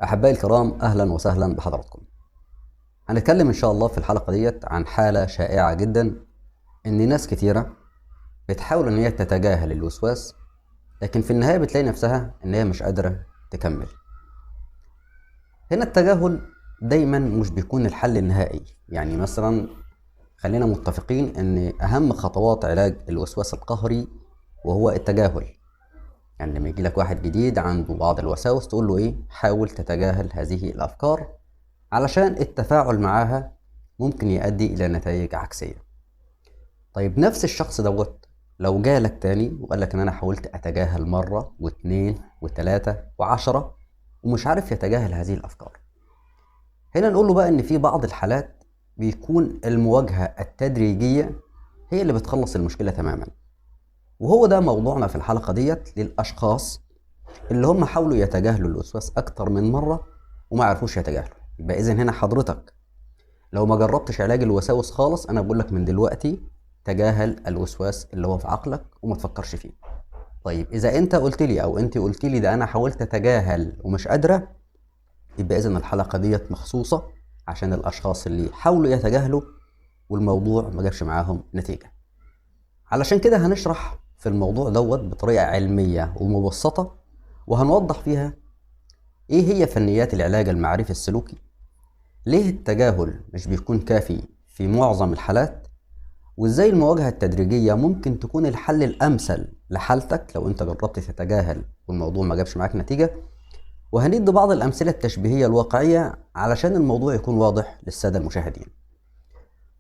أحبائي الكرام، أهلا وسهلا بحضراتكم. هنتكلم إن شاء الله في الحلقة ديت عن حالة شائعة جدا، إن ناس كتيرة بتحاول إن هي تتجاهل الوسواس، لكن في النهاية بتلاقي نفسها إن هي مش قادرة تكمل. هنا التجاهل دايما مش بيكون الحل النهائي. يعني مثلا خلينا متفقين إن أهم خطوات علاج الوسواس القهري وهو التجاهل. يعني لما يجي لك واحد جديد عنده بعض الوساوس تقول له إيه؟ حاول تتجاهل هذه الأفكار، علشان التفاعل معاها ممكن يؤدي إلى نتائج عكسية. طيب نفس الشخص دوت لو جالك تاني وقال لك إن أنا حاولت أتجاهل مرة واتنين وتلاتة وعشرة ومش عارف يتجاهل هذه الأفكار، هنا نقول له بقى إن في بعض الحالات بيكون المواجهة التدريجية هي اللي بتخلص المشكلة تماما. وهو ده موضوعنا في الحلقة ديت للأشخاص اللي هم حاولوا يتجاهلوا الوسواس أكتر من مرة وما عرفوش يتجاهلوا. يبقى إذن هنا حضرتك لو ما جربتش علاج الوساوس خالص، انا بقول لك من دلوقتي تجاهل الوسواس اللي هو في عقلك وما تفكرش فيه. طيب اذا انت قلت لي او انت قلت لي ده انا حاولت اتجاهل ومش قادره، يبقى اذا الحلقه ديت مخصوصه عشان الاشخاص اللي حاولوا يتجاهلوا والموضوع ما جابش معاهم نتيجه. علشان كده هنشرح في الموضوع دوت بطريقه علميه ومبسطه، وهنوضح فيها ايه هي فنيات العلاج المعرفي السلوكي، ليه التجاهل مش بيكون كافي في معظم الحالات، وازاي المواجهة التدريجية ممكن تكون الحل الأمثل لحالتك لو انت جربت تتجاهل والموضوع ما جابش معاك نتيجة. وهندي بعض الأمثلة التشبيهية الواقعية علشان الموضوع يكون واضح للسادة المشاهدين.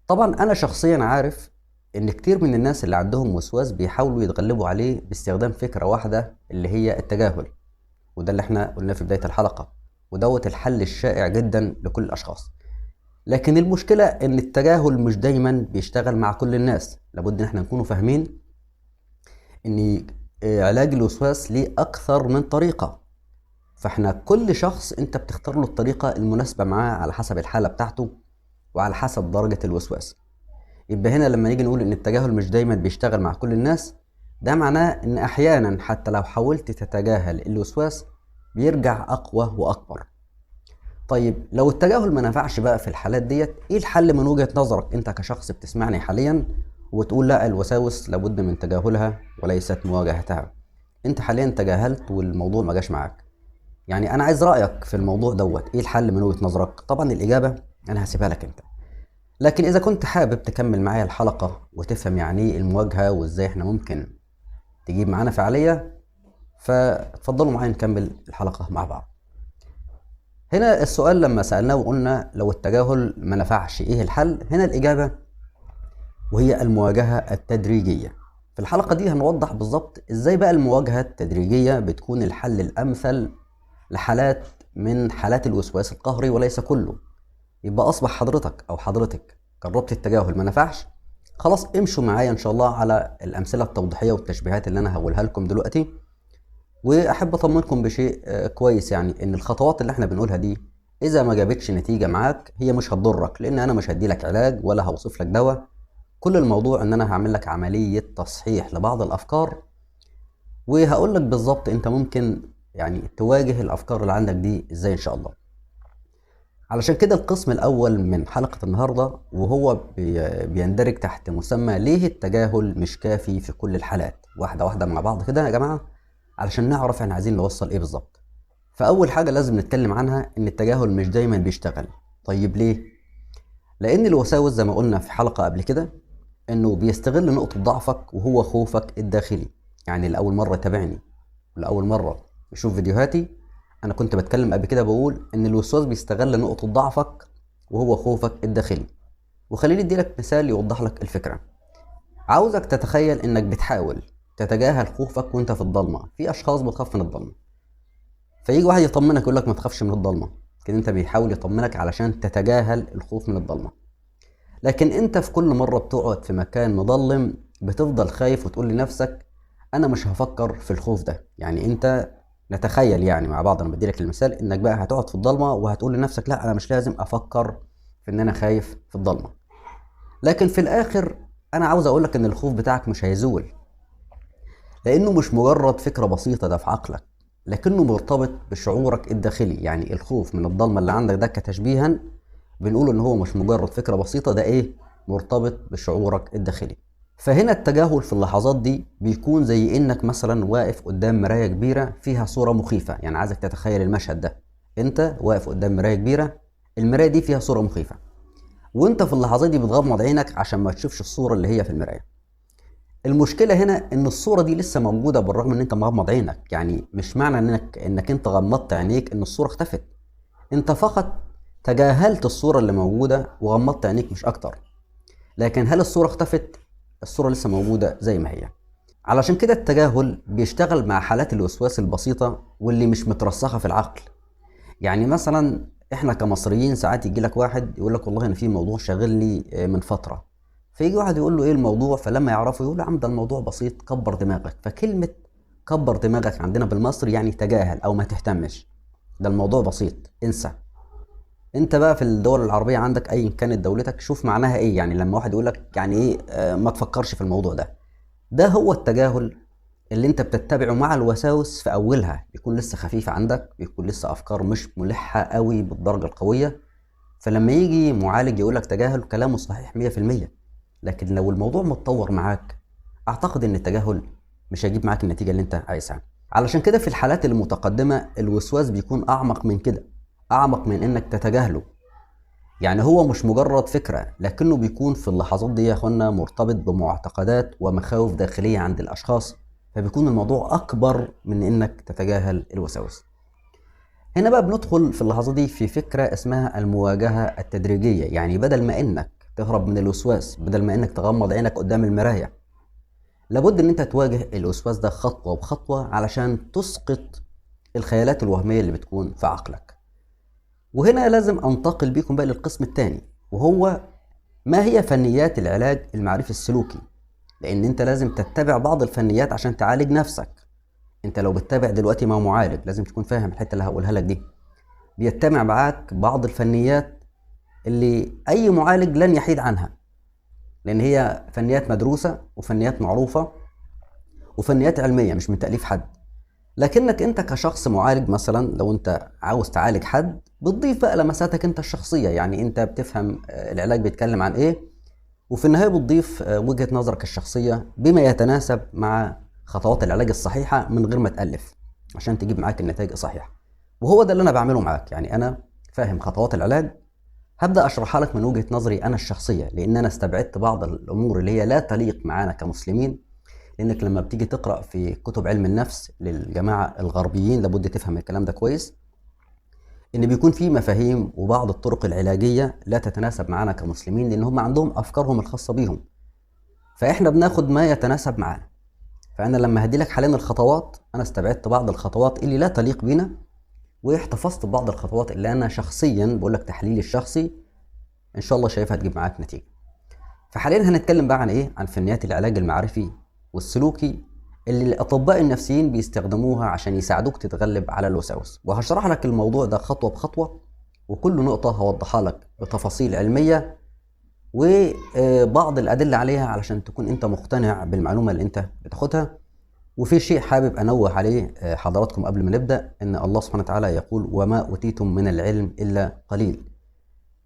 طبعا أنا شخصيا عارف إن كتير من الناس اللي عندهم وسواس بيحاولوا يتغلبوا عليه باستخدام فكرة واحدة اللي هي التجاهل، وده اللي احنا قلناه في بداية الحلقة، ودوت الحل الشائع جدا لكل الأشخاص. لكن المشكلة ان التجاهل مش دايما بيشتغل مع كل الناس. لابد ان احنا نكونوا فاهمين ان علاج الوسواس ليه اكثر من طريقة، فاحنا كل شخص انت بتختار له الطريقة المناسبة معاه على حسب الحالة بتاعته وعلى حسب درجة الوسواس. يبقى هنا لما نيجي نقول ان التجاهل مش دايما بيشتغل مع كل الناس، ده معناه ان احيانا حتى لو حاولت تتجاهل الوسواس بيرجع اقوى واكبر. طيب لو التجاهل ما نفعش بقى في الحالات ديت، ايه الحل من وجهة نظرك انت كشخص بتسمعني حاليا وتقول لا الوساوس لابد من تجاهلها وليست مواجهتها؟ انت حاليا تجاهلت والموضوع ما جاش معاك، يعني انا عايز رأيك في الموضوع دوت، ايه الحل من وجهة نظرك؟ طبعا الإجابة انا هسيبها لك انت، لكن اذا كنت حابب تكمل معايا الحلقة وتفهم يعني ايه المواجهة وازاي احنا ممكن تجيب معانا فعالية، فتفضلوا معايا نكمل الحلقة مع بعض. هنا السؤال لما سألناه وقلنا لو التجاهل ما نفعش ايه الحل، هنا الإجابة وهي المواجهة التدريجية. في الحلقة دي هنوضح بالظبط ازاي بقى المواجهة التدريجية بتكون الحل الأمثل لحالات من حالات الوسواس القهري وليس كله. يبقى أصبح حضرتك أو حضرتك جربت التجاهل ما نفعش، خلاص امشوا معايا إن شاء الله على الأمثلة التوضيحية والتشبيهات اللي أنا هقولها لكم دلوقتي. واحب اطمنكم بشيء كويس، يعني ان الخطوات اللي احنا بنقولها دي اذا ما جابتش نتيجة معاك هي مش هتضرك، لان انا مش هدي لك علاج ولا هوصف لك دواء. كل الموضوع ان انا هعمل لك عملية تصحيح لبعض الافكار، وهقول لك بالظبط انت ممكن يعني تواجه الافكار اللي عندك دي ازاي ان شاء الله. علشان كده القسم الاول من حلقة النهاردة وهو بيندرج تحت مسمى ليه التجاهل مش كافي في كل الحالات. واحدة واحدة مع بعض كده يا جماعة علشان نعرف احنا عايزين نوصل ايه بالظبط. فاول حاجه لازم نتكلم عنها ان التجاهل مش دايما بيشتغل. طيب ليه؟ لان الوساوس زي ما قلنا في حلقه قبل كده انه بيستغل نقطه ضعفك وهو خوفك الداخلي. يعني لاول مره يتابعني ولاول مره يشوف فيديوهاتي، انا كنت بتكلم قبل كده بقول ان الوسواس بيستغل نقطه ضعفك وهو خوفك الداخلي. وخليني اديلك مثال يوضح لك الفكره. عاوزك تتخيل انك بتحاول تتجاهل خوفك وانت في الضلمه. في اشخاص بتخاف من الضلمه، فيجي واحد يطمنك يقول لك ما تخافش من الضلمه، كده انت بيحاول يطمنك علشان تتجاهل الخوف من الضلمه. لكن انت في كل مره بتقعد في مكان مظلم بتفضل خايف وتقول لنفسك انا مش هفكر في الخوف ده. يعني انت نتخيل يعني مع بعض، انا بديلك المثال انك بقى هتقعد في الضلمه وهتقول لنفسك لا انا مش لازم افكر في ان انا خايف في الضلمه. لكن في الاخر انا عاوز اقولك ان الخوف بتاعك مش هيزول، لانه مش مجرد فكره بسيطه ده في عقلك. لكنه مرتبط بشعورك الداخلي. يعني الخوف من الضلمة اللي عندك ده كتشبيها بنقول ان هو مش مجرد فكرة بسيطة، ده ايه؟ مرتبط بشعورك الداخلي. فهنا التجاهل في اللحظات دي بيكون زي انك مثلا واقف قدام مراية كبيرة فيها صورة مخيفة. يعني عايزك تتخيل المشهد ده، انت واقف قدام مراية كبيرة، المراية دي فيها صورة مخيفة، وانت في اللحظات دي بتغمض عينك عشان ما تشوفش الصورة اللي هي في المراية. المشكلة هنا ان الصورة دي لسه موجودة بالرغم ان انت مغمض عينك. يعني مش معنى انك انت غمضت عينيك ان الصورة اختفت، انت فقط تجاهلت الصورة اللي موجودة وغمضت عينيك مش اكتر. لكن هل الصورة اختفت؟ الصورة لسه موجودة زي ما هي. علشان كده التجاهل بيشتغل مع حالات الوسواس البسيطة واللي مش مترسخة في العقل. يعني مثلا احنا كمصريين ساعات يجي لك واحد يقول لك والله انا في موضوع شاغلني من فترة، فيجي واحد يقول له ايه الموضوع، فلما يعرفه يقول له يا عم ده الموضوع بسيط، كبر دماغك. فكلمة كبر دماغك عندنا بالمصري يعني تجاهل او ما تهتمش، ده الموضوع بسيط انسى. انت بقى في الدول العربية عندك ايا كانت دولتك شوف معناها ايه. يعني لما واحد يقول لك يعني ايه ما تفكرش في الموضوع ده، ده هو التجاهل اللي انت بتتبعه مع الوساوس. في اولها بيكون لسه خفيف عندك، بيكون لسه افكار مش ملحة قوي بالدرجة القوية، فلما يجي معالج يقولك تجاهل كلامه صحيح 100%. لكن لو الموضوع متطور معاك اعتقد ان التجاهل مش هيجيب معاك النتيجة اللي انت عايزها. علشان كده في الحالات المتقدمة الوسواس بيكون اعمق من كده، اعمق من انك تتجاهله. يعني هو مش مجرد فكرة، لكنه بيكون في اللحظات دي يا اخوانا مرتبط بمعتقدات ومخاوف داخلية عند الاشخاص، فبيكون الموضوع اكبر من انك تتجاهل الوساوس. هنا بقى بندخل في اللحظة دي في فكرة اسمها المواجهة التدريجية. يعني بدل ما انك تهرب من الوسواس، بدل ما انك تغمض عينك قدام المراية، لابد ان انت تواجه الوسواس ده خطوة بخطوة علشان تسقط الخيالات الوهمية اللي بتكون في عقلك. وهنا لازم انتقل بيكم بقى للقسم الثاني، وهو ما هي فنيات العلاج المعرفي السلوكي. لان انت لازم تتبع بعض الفنيات عشان تعالج نفسك. انت لو بتتابع دلوقتي مع معالج لازم تكون فاهم الحتة اللي هقولها لك دي، بيتبع معاك بعض الفنيات اللي اي معالج لن يحيد عنها، لان هي فنيات مدروسة وفنيات معروفة وفنيات علمية مش من تأليف حد. لكنك انت كشخص معالج مثلا لو انت عاوز تعالج حد بتضيف بقى لمساتك انت الشخصية. يعني انت بتفهم العلاج بيتكلم عن ايه، وفي النهاية بتضيف وجهة نظرك الشخصية بما يتناسب مع خطوات العلاج الصحيحة من غير ما تألف عشان تجيب معاك النتائج الصحيحة. وهو ده اللي انا بعمله معاك. يعني انا فاهم خطوات العلاج، هبدأ اشرحها لك من وجهة نظري انا الشخصية، لان انا استبعدت بعض الامور اللي هي لا تليق معانا كمسلمين. لانك لما بتيجي تقرأ في كتب علم النفس للجماعة الغربيين لابد تفهم الكلام ده كويس، ان بيكون في مفاهيم وبعض الطرق العلاجية لا تتناسب معانا كمسلمين، لان هم عندهم افكارهم الخاصة بيهم، فاحنا بناخد ما يتناسب معانا. فانا لما هدي لك حاليا الخطوات انا استبعدت بعض الخطوات اللي لا تليق بينا، واحتفظت ببعض الخطوات اللي انا شخصيا بقول لك تحليلي الشخصي ان شاء الله شايفها تجيب معاك نتيجة. فحاليا هنتكلم بقى عن ايه؟ عن فنيات العلاج المعرفي والسلوكي اللي الاطباء النفسيين بيستخدموها عشان يساعدوك تتغلب على الوساوس. وهشرح لك الموضوع ده خطوة بخطوة، وكل نقطة هوضحها لك بتفاصيل علمية وبعض الأدلة عليها علشان تكون أنت مقتنع بالمعلومة اللي أنت بتاخدها. وفي شيء حابب أنوه عليه حضراتكم قبل ما نبدأ، إن الله سبحانه وتعالى يقول وما أوتيتم من العلم إلا قليل.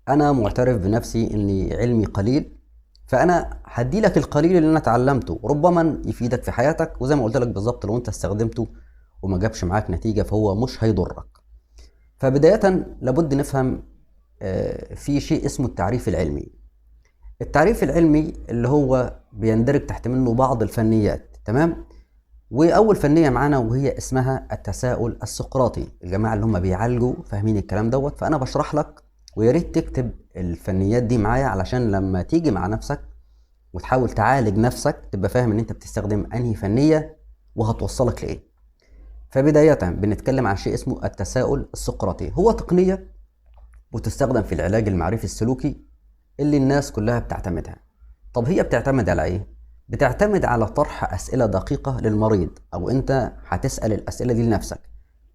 أنا معترف بنفسي إني علمي قليل، فأنا هدي لك القليل اللي أنا اتعلمته، ربما يفيدك في حياتك، وزي ما قلت لك بالظبط لو أنت استخدمته وما جابش معاك نتيجة فهو مش هيضرك. فبداية لابد نفهم في شيء اسمه التعريف العلمي. التعريف العلمي اللي هو بيندرج تحت منه بعض الفنيات، تمام؟ واول فنيه معانا وهي اسمها التساؤل السقراطي. الجماعه اللي هم بيعالجوا فاهمين الكلام دوت، فانا بشرح لك ويا ريت تكتب الفنيات دي معايا علشان لما تيجي مع نفسك وتحاول تعالج نفسك تبقى فاهم ان انت بتستخدم انهي فنيه وهتوصلك لايه. فبدايه بنتكلم عن شيء اسمه التساؤل السقراطي. هو تقنيه وتستخدم في العلاج المعرفي السلوكي اللي الناس كلها بتعتمدها. طب هي بتعتمد على ايه؟ بتعتمد على طرح اسئله دقيقه للمريض، او انت هتسال الاسئله دي لنفسك.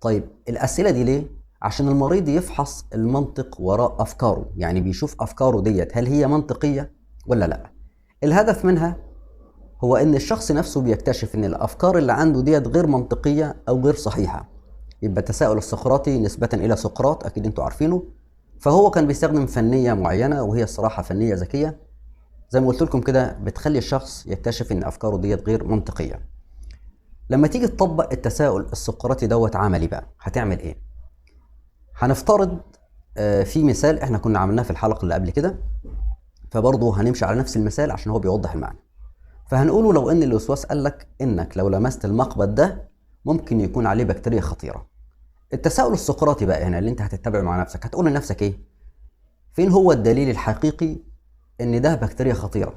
طيب الاسئله دي ليه؟ عشان المريض يفحص المنطق وراء افكاره، يعني بيشوف افكاره ديت هل هي منطقيه ولا لا. الهدف منها هو ان الشخص نفسه بيكتشف ان الافكار اللي عنده ديت غير منطقيه او غير صحيحه، يبقى التساؤل السقراطي نسبة إلى سقراط، أكيد أنتوا عارفينه. فهو كان بيستخدم فنية معينة، وهي الصراحة فنية ذكية زي ما قلت لكم كده، بتخلي الشخص يكتشف إن أفكاره ديت غير منطقية. لما تيجي تطبق التساؤل السقراطي دوت عملي بقى هتعمل إيه؟ هنفترض في مثال احنا كنا عملناه في الحلقة اللي قبل كده، فبرضه هنمشي على نفس المثال عشان هو بيوضح المعنى. فهنقوله لو ان الوسواس قال لك انك لو لمست المقبض ده ممكن يكون عليه بكتيريا خطيرة. التساؤل السقراطي بقى هنا اللي انت هتتبعه مع نفسك، هتقول لنفسك ايه؟ فين هو الدليل الحقيقي ان ده بكتيريا خطيرة؟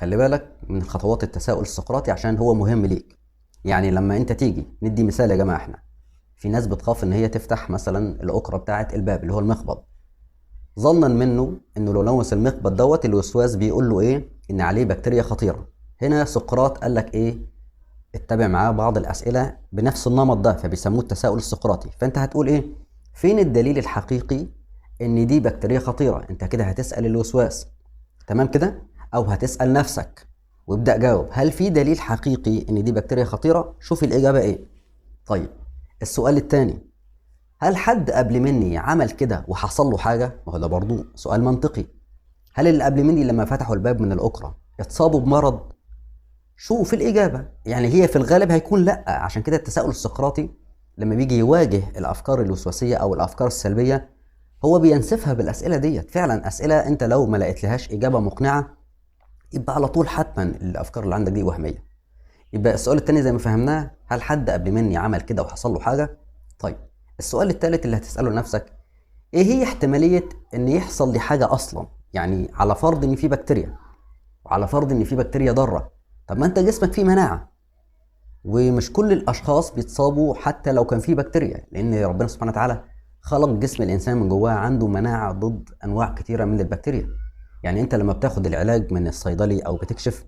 خلي بالك من خطوات التساؤل السقراطي عشان هو مهم ليك. يعني لما انت تيجي ندي مثال يا جماعة، احنا في ناس بتخاف ان هي تفتح مثلا الأكرة بتاعة الباب اللي هو المقبض، ظنا منه انه لو لمس المقبض دوت الوسواس بيقول له ايه؟ ان عليه بكتيريا خطيرة. هنا سقراط قال لك ايه؟ اتبع معاه بعض الأسئلة بنفس النمط ده، فبيسموه التساؤل السقراطي. فانت هتقول ايه؟ فين الدليل الحقيقي ان دي بكتيريا خطيرة؟ انت كده هتسأل الوسواس، تمام كده؟ او هتسأل نفسك وابدأ جاوب، هل في دليل حقيقي ان دي بكتيريا خطيرة؟ شوف الإجابة ايه. طيب السؤال الثاني، هل حد قبل مني عمل كده وحصل له حاجة؟ وهو ده برضو سؤال منطقي. هل اللي قبل مني لما فتحوا الباب من الأكرة اتصابوا بمرض؟ شوف الإجابة. يعني هي في الغالب هيكون لأ. عشان كده التساؤل السقراطي لما بيجي يواجه الأفكار الوسواسية أو الأفكار السلبية هو بينسفها بالأسئلة ديت. فعلا أسئلة أنت لو ما لقيت لهاش إجابة مقنعة يبقى على طول حتما الأفكار اللي عندك دي وهمية. يبقى السؤال التاني زي ما فهمناه، هل حد قبل مني عمل كده وحصل له حاجة؟ طيب السؤال التالت اللي هتسأله لنفسك، ايه هي احتمالية ان يحصل لي حاجة اصلا؟ يعني على فرض ان في بكتيريا، وعلى فرض ان في بكتيريا ضارة، طب ما انت جسمك فيه مناعة، ومش كل الاشخاص بيتصابوا حتى لو كان فيه بكتيريا، لان ربنا سبحانه وتعالى خلق جسم الانسان من جواه عنده مناعة ضد انواع كتيرة من البكتيريا. يعني انت لما بتاخد العلاج من الصيدلي او بتكشف،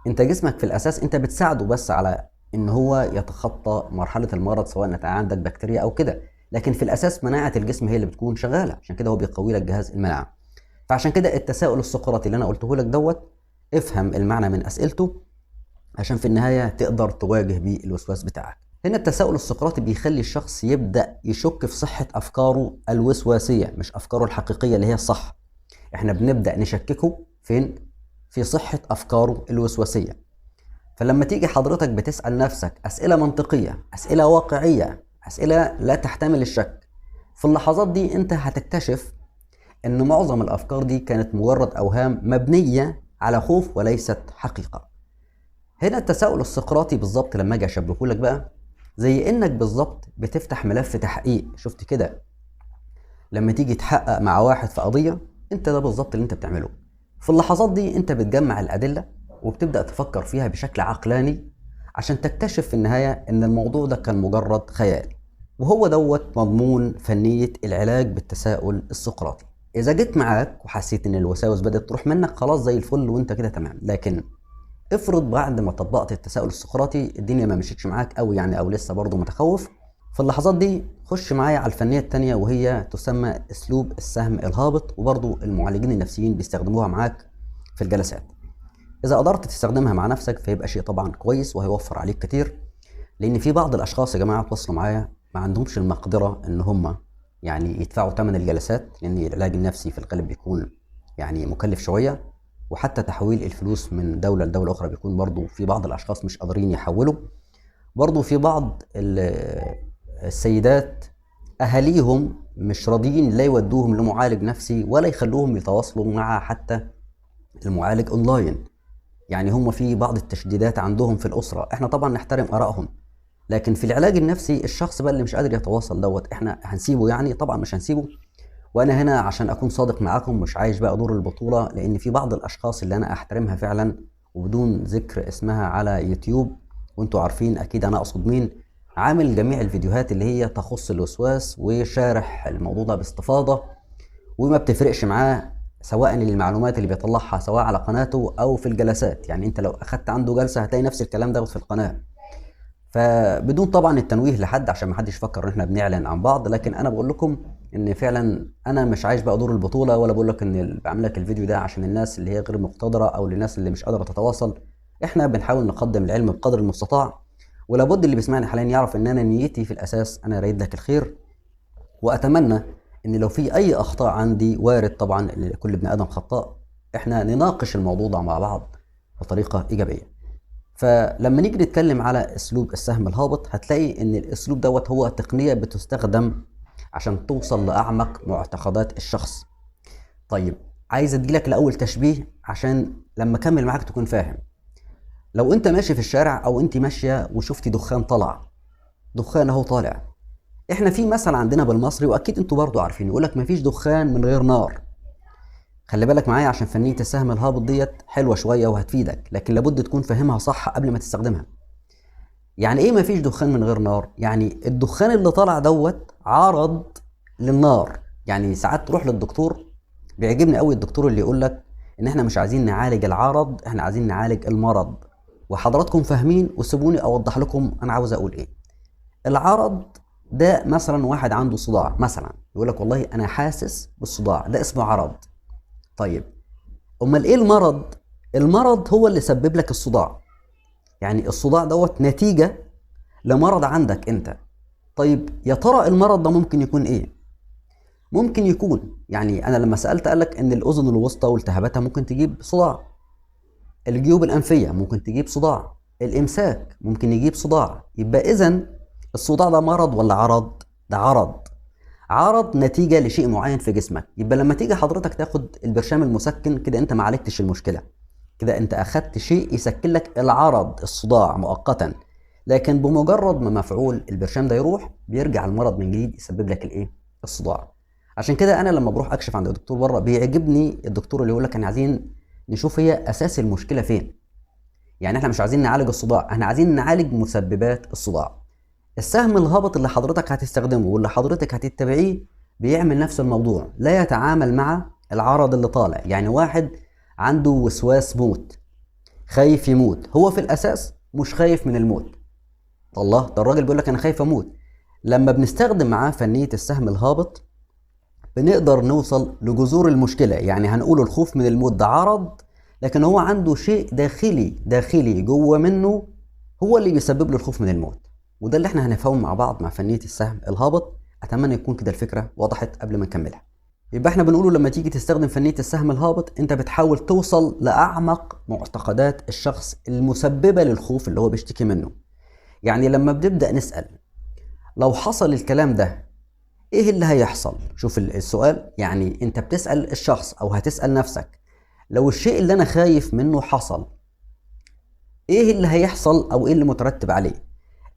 انت جسمك في الاساس انت بتساعده بس على ان هو يتخطى مرحلة المرض، سواء انت عندك بكتيريا او كده، لكن في الاساس مناعة الجسم هي اللي بتكون شغالة، عشان كده هو بيقوي لك جهاز المناعة. فعشان كده التساؤل السقراطي اللي انا قلته لك دوت، افهم المعنى من اسئلته عشان في النهاية تقدر تواجه بيه الوسواس بتاعك. هنا التساؤل السقراطي بيخلي الشخص يبدأ يشك في صحة افكاره الوسواسية، مش افكاره الحقيقية اللي هي الصح. احنا بنبدأ نشككه فين؟ في صحة افكاره الوسواسية. فلما تيجي حضرتك بتسأل نفسك أسئلة منطقية، أسئلة واقعية، أسئلة لا تحتمل الشك، في اللحظات دي أنت هتكتشف أن معظم الأفكار دي كانت مجرد أوهام مبنية على خوف وليست حقيقة. هنا التساؤل السقراطي بالظبط لما أجي أشبهه لك بقى زي إنك بالظبط بتفتح ملف تحقيق. شفت كده لما تيجي تحقق مع واحد في قضية، أنت ده بالظبط اللي أنت بتعمله. في اللحظات دي أنت بتجمع الأدلة وبتبدأ تفكر فيها بشكل عقلاني عشان تكتشف في النهاية ان الموضوع ده كان مجرد خيال. وهو دوت مضمون فنية العلاج بالتساؤل السقراطي. اذا جيت معاك وحسيت ان الوساوس بدأت تروح منك، خلاص زي الفل وانت كده تمام. لكن افرض بعد ما طبقت التساؤل السقراطي الدنيا ما مشيتش معاك قوي يعني، او لسه برضه متخوف، في اللحظات دي خش معايا على الفنية التانية وهي تسمى اسلوب السهم الهابط، وبرضه المعالجين النفسيين بيستخدموها معاك في الجلسات. إذا قدرت تستخدمها مع نفسك فيبقى شيء طبعا كويس وهيوفر عليك كتير، لأن في بعض الأشخاص يا جماعة تواصلوا معايا ما عندهمش المقدرة إن هم يعني يدفعوا ثمن الجلسات، لأن العلاج النفسي في الغالب بيكون يعني مكلف شوية، وحتى تحويل الفلوس من دولة لدولة أخرى بيكون برضو في بعض الأشخاص مش قادرين يحولوا. برضو في بعض السيدات أهاليهم مش راضيين لا يودوهم لمعالج نفسي ولا يخلوهم يتواصلوا مع حتى المعالج أونلاين. يعني هم في بعض التشديدات عندهم في الأسرة، احنا طبعا نحترم آرائهم، لكن في العلاج النفسي الشخص بقى اللي مش قادر يتواصل دوت احنا هنسيبه؟ يعني طبعا مش هنسيبه. وانا هنا عشان اكون صادق معاكم مش عايش بقى دور البطولة، لان في بعض الاشخاص اللي انا احترمها فعلا وبدون ذكر اسمها على يوتيوب، وانتوا عارفين اكيد انا اقصد مين، عامل جميع الفيديوهات اللي هي تخص الوسواس وشارح الموضوع ده باستفاضة، وما بتفرقش معاه سواء المعلومات اللي بيطلعها سواء على قناته او في الجلسات. يعني انت لو اخدت عنده جلسة هتلاقي نفس الكلام ده في القناة. فبدون طبعا التنويه لحد عشان ما حدش يفكر ان احنا بنعلن عن بعض، لكن انا بقول لكم ان فعلا انا مش عايش بقى دور البطولة، ولا بقول لك ان بعمل لك الفيديو ده عشان الناس اللي هي غير مقتدرة او للناس اللي مش قادرة تتواصل. احنا بنحاول نقدم العلم بقدر المستطاع، ولابد اللي بيسمعني حاليا يعرف ان انا نيتي في الاساس انا رايد لك الخير، واتمنى ان لو في اي اخطاء عندي، وارد طبعا ان كل ابن ادم خطاء، احنا نناقش الموضوع ده مع بعض بطريقه ايجابيه. فلما نيجي نتكلم على اسلوب السهم الهابط، هتلاقي ان الاسلوب دوت هو تقنيه بتستخدم عشان توصل لاعمق معتقدات الشخص. طيب عايز اديلك الاول تشبيه عشان لما اكمل معاك تكون فاهم. لو انت ماشي في الشارع او انت ماشيه وشفتي دخان طلع، دخان اهو طالع، احنا في مثل عندنا بالمصري واكيد انتوا برضو عارفين، يقولك مفيش دخان من غير نار. خلي بالك معايا عشان فنية السهم الهابط ديت حلوة شوية وهتفيدك، لكن لابد تكون فاهمها صح قبل ما تستخدمها. يعني ايه مفيش دخان من غير نار؟ يعني الدخان اللي طالع دوت عرض للنار. يعني ساعات تروح للدكتور، بيعجبني قوي الدكتور اللي يقولك ان احنا مش عايزين نعالج العرض، احنا عايزين نعالج المرض. وحضراتكم فاهمين، وسيبوني اوضح لكم انا عاوز اقول ايه. العرض ده مثلا واحد عنده صداع مثلا، يقول لك والله انا حاسس بالصداع، ده اسمه عرض. طيب امال ايه المرض؟ المرض هو اللي سبب لك الصداع، يعني الصداع دوت نتيجة لمرض عندك انت. طيب يا ترى المرض ده ممكن يكون ايه؟ ممكن يكون، يعني انا لما سألت قالك ان الاذن الوسطى والتهاباتها ممكن تجيب صداع، الجيوب الانفية ممكن تجيب صداع، الامساك ممكن يجيب صداع. يبقى اذا الصداع ده مرض ولا عرض؟ ده عرض، عرض نتيجة لشيء معين في جسمك. يبقى لما تيجي حضرتك تاخد البرشام المسكن كده انت ما عالجتش المشكلة، كده انت اخدت شيء يسكن لك العرض الصداع مؤقتا، لكن بمجرد ما مفعول البرشام ده يروح بيرجع المرض من جديد يسبب لك الايه؟ الصداع. عشان كده انا لما بروح اكشف عند الدكتور بره بيعجبني الدكتور اللي يقول لك احنا عايزين نشوف هي اساس المشكلة فين. يعني احنا مش عايزين نعالج الصداع، احنا عايزين نعالج مسببات الصداع. السهم الهابط اللي حضرتك هتستخدمه واللي حضرتك هتتبعيه بيعمل نفس الموضوع، لا يتعامل مع العرض اللي طالع. يعني واحد عنده وسواس موت، خايف يموت، هو في الاساس مش خايف من الموت. الله، ده الراجل بيقول لك انا خايف اموت. لما بنستخدم معاه فنية السهم الهابط بنقدر نوصل لجذور المشكلة. يعني هنقول الخوف من الموت ده عرض، لكن هو عنده شيء داخلي جوه منه هو اللي بيسبب له الخوف من الموت. وده اللي احنا هنفهمه مع بعض مع فنية السهم الهابط. اتمنى يكون كده الفكرة وضحت قبل ما نكملها. يبقى احنا بنقوله لما تيجي تستخدم فنية السهم الهابط انت بتحاول توصل لأعمق معتقدات الشخص المسببة للخوف اللي هو بيشتكي منه. يعني لما بنبدأ نسأل لو حصل الكلام ده ايه اللي هيحصل؟ شوف السؤال، يعني انت بتسأل الشخص او هتسأل نفسك لو الشيء اللي انا خايف منه حصل ايه اللي هيحصل او ايه اللي مترتب عليه.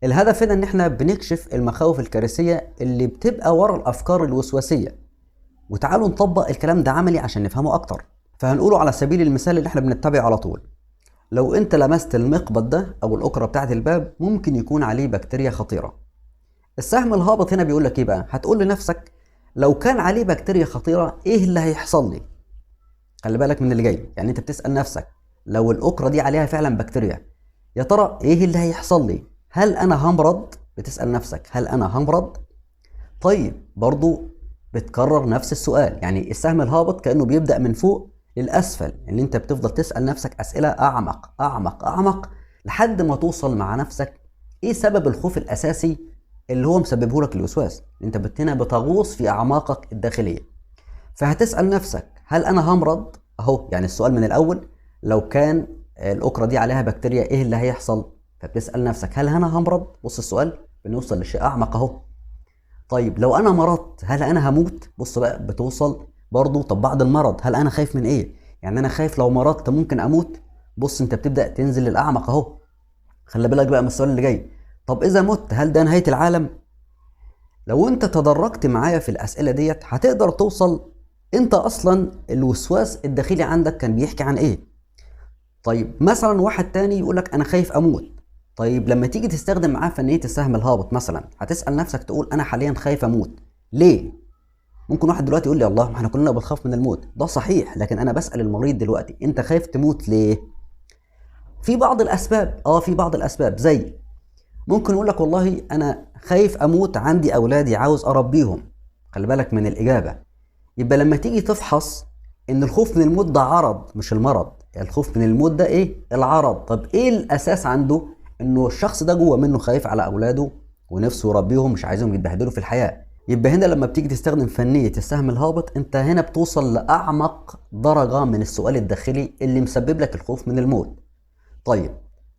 الهدف هنا ان احنا بنكشف المخاوف الكارثية اللي بتبقى ورا الافكار الوسواسية، وتعالوا نطبق الكلام ده عملي عشان نفهمه اكتر. فهنقوله على سبيل المثال اللي احنا بنتبعه على طول. لو انت لمست المقبض ده او الاكرة بتاعت الباب ممكن يكون عليه بكتيريا خطيرة. السهم الهابط هنا بيقول لك ايه بقى؟ هتقول لنفسك لو كان عليه بكتيريا خطيرة ايه اللي هيحصل لي؟ خلي بالك من اللي جاي، يعني انت بتسأل نفسك لو الأكرة دي عليها فعلا بكتيريا يا ترى ايه اللي هيحصل لي؟ هل انا همرض؟ بتسأل نفسك هل انا همرض؟ طيب برضو بتكرر نفس السؤال، يعني السهم الهابط كأنه بيبدأ من فوق للأسفل، اللي انت بتفضل تسأل نفسك أسئلة أعمق أعمق أعمق لحد ما توصل مع نفسك ايه سبب الخوف الأساسي اللي هو مسببه لك الوسواس. انت هنا بتغوص في أعماقك الداخلية. فهتسأل نفسك هل انا همرض؟ اهو يعني السؤال من الاول لو كان الاكرة دي عليها بكتيريا ايه اللي هيحصل؟ فبتسأل نفسك هل انا همرض؟ بص السؤال بنوصل لشيء اعمق اهو. طيب لو انا مرضت هل انا هموت؟ بص بقى بتوصل برضو. طب بعد المرض هل انا خايف من ايه؟ يعني انا خايف لو مرضت ممكن اموت. بص انت بتبدأ تنزل للاعمق اهو. خلي بالك بقى من السؤال اللي جاي، طب اذا مت هل ده نهاية العالم؟ لو انت تدرجت معايا في الاسئلة ديت هتقدر توصل انت اصلا الوسواس الداخلي عندك كان بيحكي عن ايه. طيب مثلا واحد تاني يقولك انا خايف اموت. طيب لما تيجي تستخدم معاه فنية السهم الهابط مثلا هتسأل نفسك تقول انا حاليا خايف اموت ليه؟ ممكن واحد دلوقتي يقول لي الله ما احنا كلنا بنخاف من الموت، ده صحيح، لكن انا بسأل المريض دلوقتي انت خايف تموت ليه؟ في بعض الاسباب، في بعض الاسباب زي ممكن يقول لك والله انا خايف اموت عندي اولادي عاوز اربيهم. خلي بالك من الاجابة. يبقى لما تيجي تفحص ان الخوف من الموت ده عرض مش المرض، يعني الخوف من الموت ده ايه؟ العرض. طب ايه الاساس عنده؟ انه الشخص ده جوه منه خايف على اولاده ونفسه يربيهم، مش عايزهم يتبهدلوا في الحياه. يبقى هنا لما بتيجي تستخدم فنيه السهم الهابط، انت هنا بتوصل لاعمق درجه من السؤال الداخلي اللي مسبب لك الخوف من الموت. طيب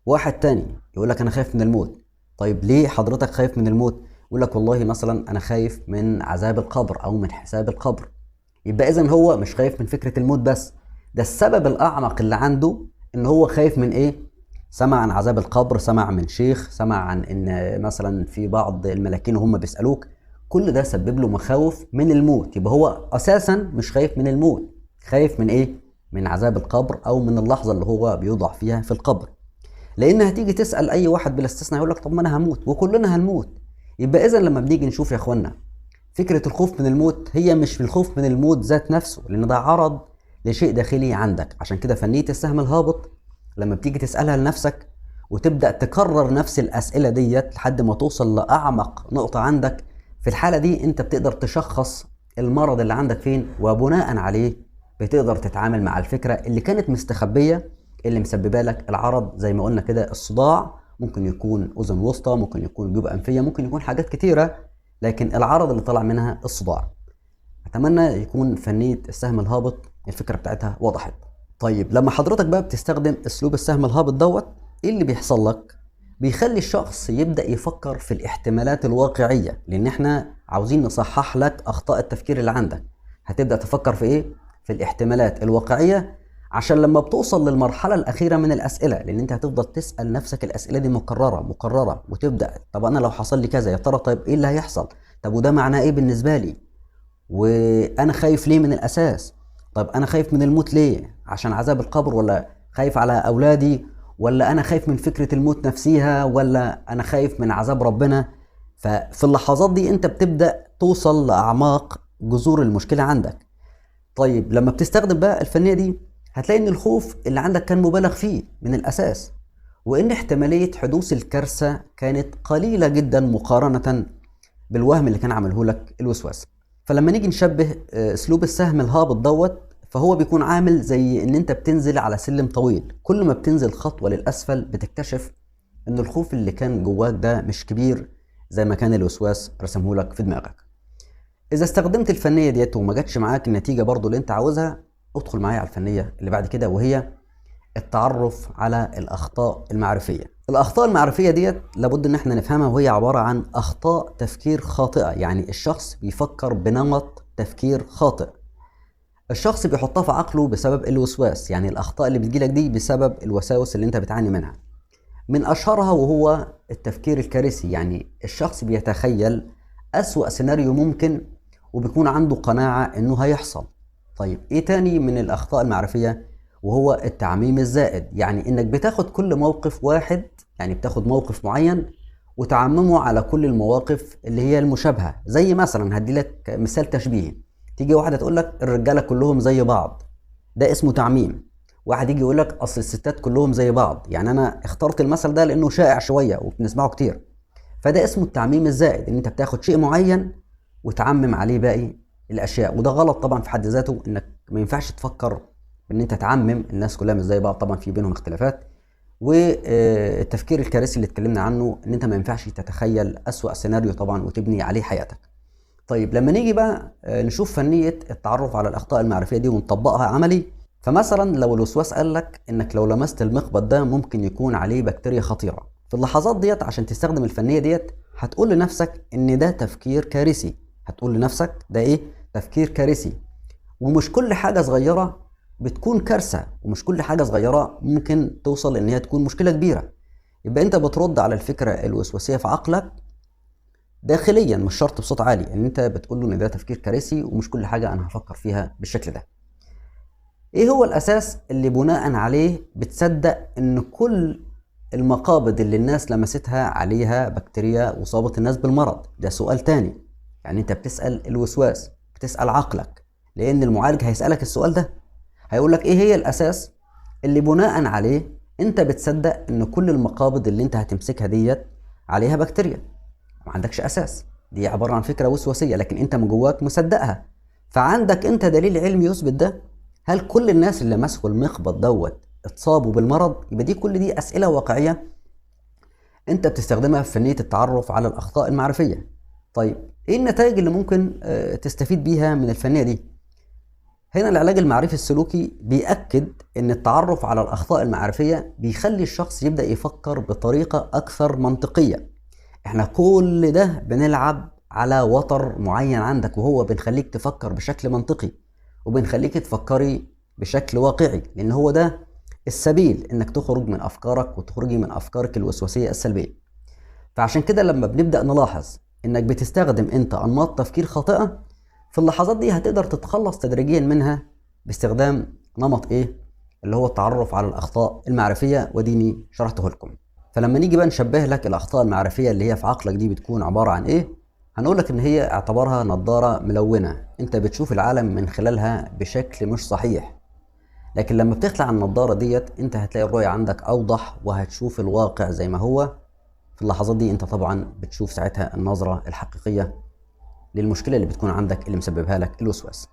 واحد تاني يقول لك انا خايف من الموت. طيب ليه حضرتك خايف من الموت؟ يقول لك والله مثلا انا خايف من عذاب القبر او من حساب القبر. يبقى اذا هو مش خايف من فكره الموت بس، ده السبب الاعمق اللي عنده ان هو خايف من ايه؟ سمع عن عذاب القبر، سمع من شيخ، سمع عن ان مثلا في بعض الملاكين وهم بيسالوك، كل ده سبب له مخاوف من الموت. يبقى هو اساسا مش خايف من الموت، خايف من ايه؟ من عذاب القبر او من اللحظه اللي هو بيوضع فيها في القبر. لان هتيجي تسال اي واحد بلا استثناء يقول لك طب ما انا هموت وكلنا هنموت. يبقى اذا لما بنيجي نشوف يا اخوانا فكره الخوف من الموت، هي مش الخوف من الموت ذات نفسه، لان ده عرض لشيء داخلي عندك. عشان كده فنيه السهم الهابط لما بتيجي تسالها لنفسك وتبدا تكرر نفس الاسئله ديت لحد ما توصل لاعمق نقطه عندك، في الحاله دي انت بتقدر تشخص المرض اللي عندك فين، وبناء عليه بتقدر تتعامل مع الفكره اللي كانت مستخبيه اللي مسببه لك العرض. زي ما قلنا كده، الصداع ممكن يكون اذن وسطى، ممكن يكون جيوب انفيه، ممكن يكون حاجات كتيره، لكن العرض اللي طلع منها الصداع. اتمنى يكون فنيه السهم الهابط الفكره بتاعتها وضحت. طيب لما حضرتك بقى بتستخدم اسلوب السهم الهابط دوت، ايه اللي بيحصل لك؟ بيخلي الشخص يبدا يفكر في الاحتمالات الواقعيه، لان احنا عاوزين نصحح لك اخطاء التفكير اللي عندك. هتبدا تفكر في ايه؟ في الاحتمالات الواقعيه، عشان لما بتوصل للمرحله الاخيره من الاسئله، لان انت هتفضل تسال نفسك الاسئله دي مكرره مكرره، وتبدا طب انا لو حصل لي كذا يا ترى طيب ايه اللي هيحصل؟ طب وده معناه ايه بالنسبه لي؟ وانا خايف ليه من الاساس؟ طب انا خايف من الموت ليه؟ عشان عذاب القبر، ولا خايف على اولادي، ولا انا خايف من فكره الموت نفسها، ولا انا خايف من عذاب ربنا؟ ففي اللحظات دي انت بتبدا توصل لاعماق جذور المشكله عندك. طيب لما بتستخدم بقى الفنيه دي، هتلاقي ان الخوف اللي عندك كان مبالغ فيه من الاساس، وان احتماليه حدوث الكارثه كانت قليله جدا مقارنه بالوهم اللي كان عامله لك الوسواس. فلما نيجي نشبه اسلوب السهم الهابط دوت، فهو بيكون عامل زي ان انت بتنزل على سلم طويل، كل ما بتنزل خطوه للاسفل بتكتشف ان الخوف اللي كان جواك ده مش كبير زي ما كان الوسواس رسمه لك في دماغك. اذا استخدمت الفنيه ديت وما جاتش معاك النتيجه برضو اللي انت عاوزها، ادخل معايا على الفنيه اللي بعد كده، وهي التعرف على الاخطاء المعرفيه. الاخطاء المعرفيه ديت لابد ان احنا نفهمها، وهي عباره عن اخطاء تفكير خاطئه. يعني الشخص بيفكر بنمط تفكير خاطئ، الشخص بيحطها في عقله بسبب الوسواس. يعني الاخطاء اللي بتجيلك دي بسبب الوساوس اللي انت بتعاني منها. من اشهرها وهو التفكير الكارثي، يعني الشخص بيتخيل اسوأ سيناريو ممكن وبيكون عنده قناعه انه هيحصل. طيب ايه تاني من الاخطاء المعرفيه؟ وهو التعميم الزائد، يعني انك بتاخد كل موقف واحد، يعني بتاخد موقف معين وتعممه على كل المواقف اللي هي المشابهه. زي مثلا هدي لك مثال تشبيهي، تيجي واحده تقول لك الرجاله كلهم زي بعض، ده اسمه تعميم. واحد يجي يقول لك اصل الستات كلهم زي بعض، يعني انا اخترت المثل ده لانه شائع شويه وبنسمعه كتير، فده اسمه التعميم الزائد، ان انت بتاخد شيء معين وتعمم عليه باقي الاشياء. وده غلط طبعا في حد ذاته، انك ما ينفعش تفكر ان انت تعمم الناس كلها مش زي بعض، طبعا في بينهم اختلافات. والتفكير الكارثي اللي اتكلمنا عنه، ان انت ما ينفعش تتخيل اسوأ سيناريو طبعا وتبني عليه حياتك. طيب لما نيجي بقى نشوف فنية التعرف على الأخطاء المعرفية دي ونطبقها عملي، فمثلا لو الوسواس قال لك إنك لو لمست المقبض ده ممكن يكون عليه بكتيريا خطيرة، في اللحظات ديت عشان تستخدم الفنية ديت هتقول لنفسك إن ده تفكير كارثي. هتقول لنفسك ده إيه؟ تفكير كارثي. ومش كل حاجة صغيرة بتكون كارثة، ومش كل حاجة صغيرة ممكن توصل إن هي تكون مشكلة كبيرة. يبقى أنت بترد على الفكرة الوسواسية في عقلك داخليا، مش شرط بصوت عالي، ان انت بتقول له ان ده تفكير كارثي ومش كل حاجه انا هفكر فيها بالشكل ده. ايه هو الاساس اللي بناء عليه بتصدق ان كل المقابض اللي الناس لمستها عليها بكتيريا وصابت الناس بالمرض؟ ده سؤال تاني. يعني انت بتسال الوسواس، بتسال عقلك، لان المعالج هيسالك السؤال ده، هيقول لك ايه هي الاساس اللي بناء عليه انت بتصدق ان كل المقابض اللي انت هتمسكها ديت عليها بكتيريا؟ ما عندكش اساس، دي عباره عن فكره وسواسيه، لكن انت من جواك مصدقها. فعندك انت دليل علمي يثبت ده؟ هل كل الناس اللي مسكوا المقبض دوت اتصابوا بالمرض؟ يبقى دي كل دي اسئله واقعيه انت بتستخدمها في فنية التعرف على الأخطاء المعرفية. طيب ايه النتائج اللي ممكن تستفيد بيها من الفنية دي؟ هنا العلاج المعرفي السلوكي بيأكد ان التعرف على الأخطاء المعرفية بيخلي الشخص يبدأ يفكر بطريقة أكثر منطقية. احنا كل ده بنلعب على وتر معين عندك، وهو بنخليك تفكر بشكل منطقي وبنخليك تفكري بشكل واقعي، لان هو ده السبيل انك تخرج من افكارك وتخرجي من افكارك الوسواسية السلبية. فعشان كده لما بنبدأ نلاحظ انك بتستخدم انت انماط تفكير خاطئة، في اللحظات دي هتقدر تتخلص تدريجيا منها باستخدام نمط ايه؟ اللي هو التعرف على الاخطاء المعرفية، وديني شرحته لكم. فلما نيجي بقى نشبه لك الاخطاء المعرفية اللي هي في عقلك دي بتكون عبارة عن ايه، هنقول لك ان هي اعتبرها نظارة ملونة انت بتشوف العالم من خلالها بشكل مش صحيح. لكن لما بتخلع النظارة ديت انت هتلاقي الرؤية عندك اوضح، وهتشوف الواقع زي ما هو. في اللحظات دي انت طبعا بتشوف ساعتها النظرة الحقيقية للمشكلة اللي بتكون عندك اللي مسببها لك الوسواس.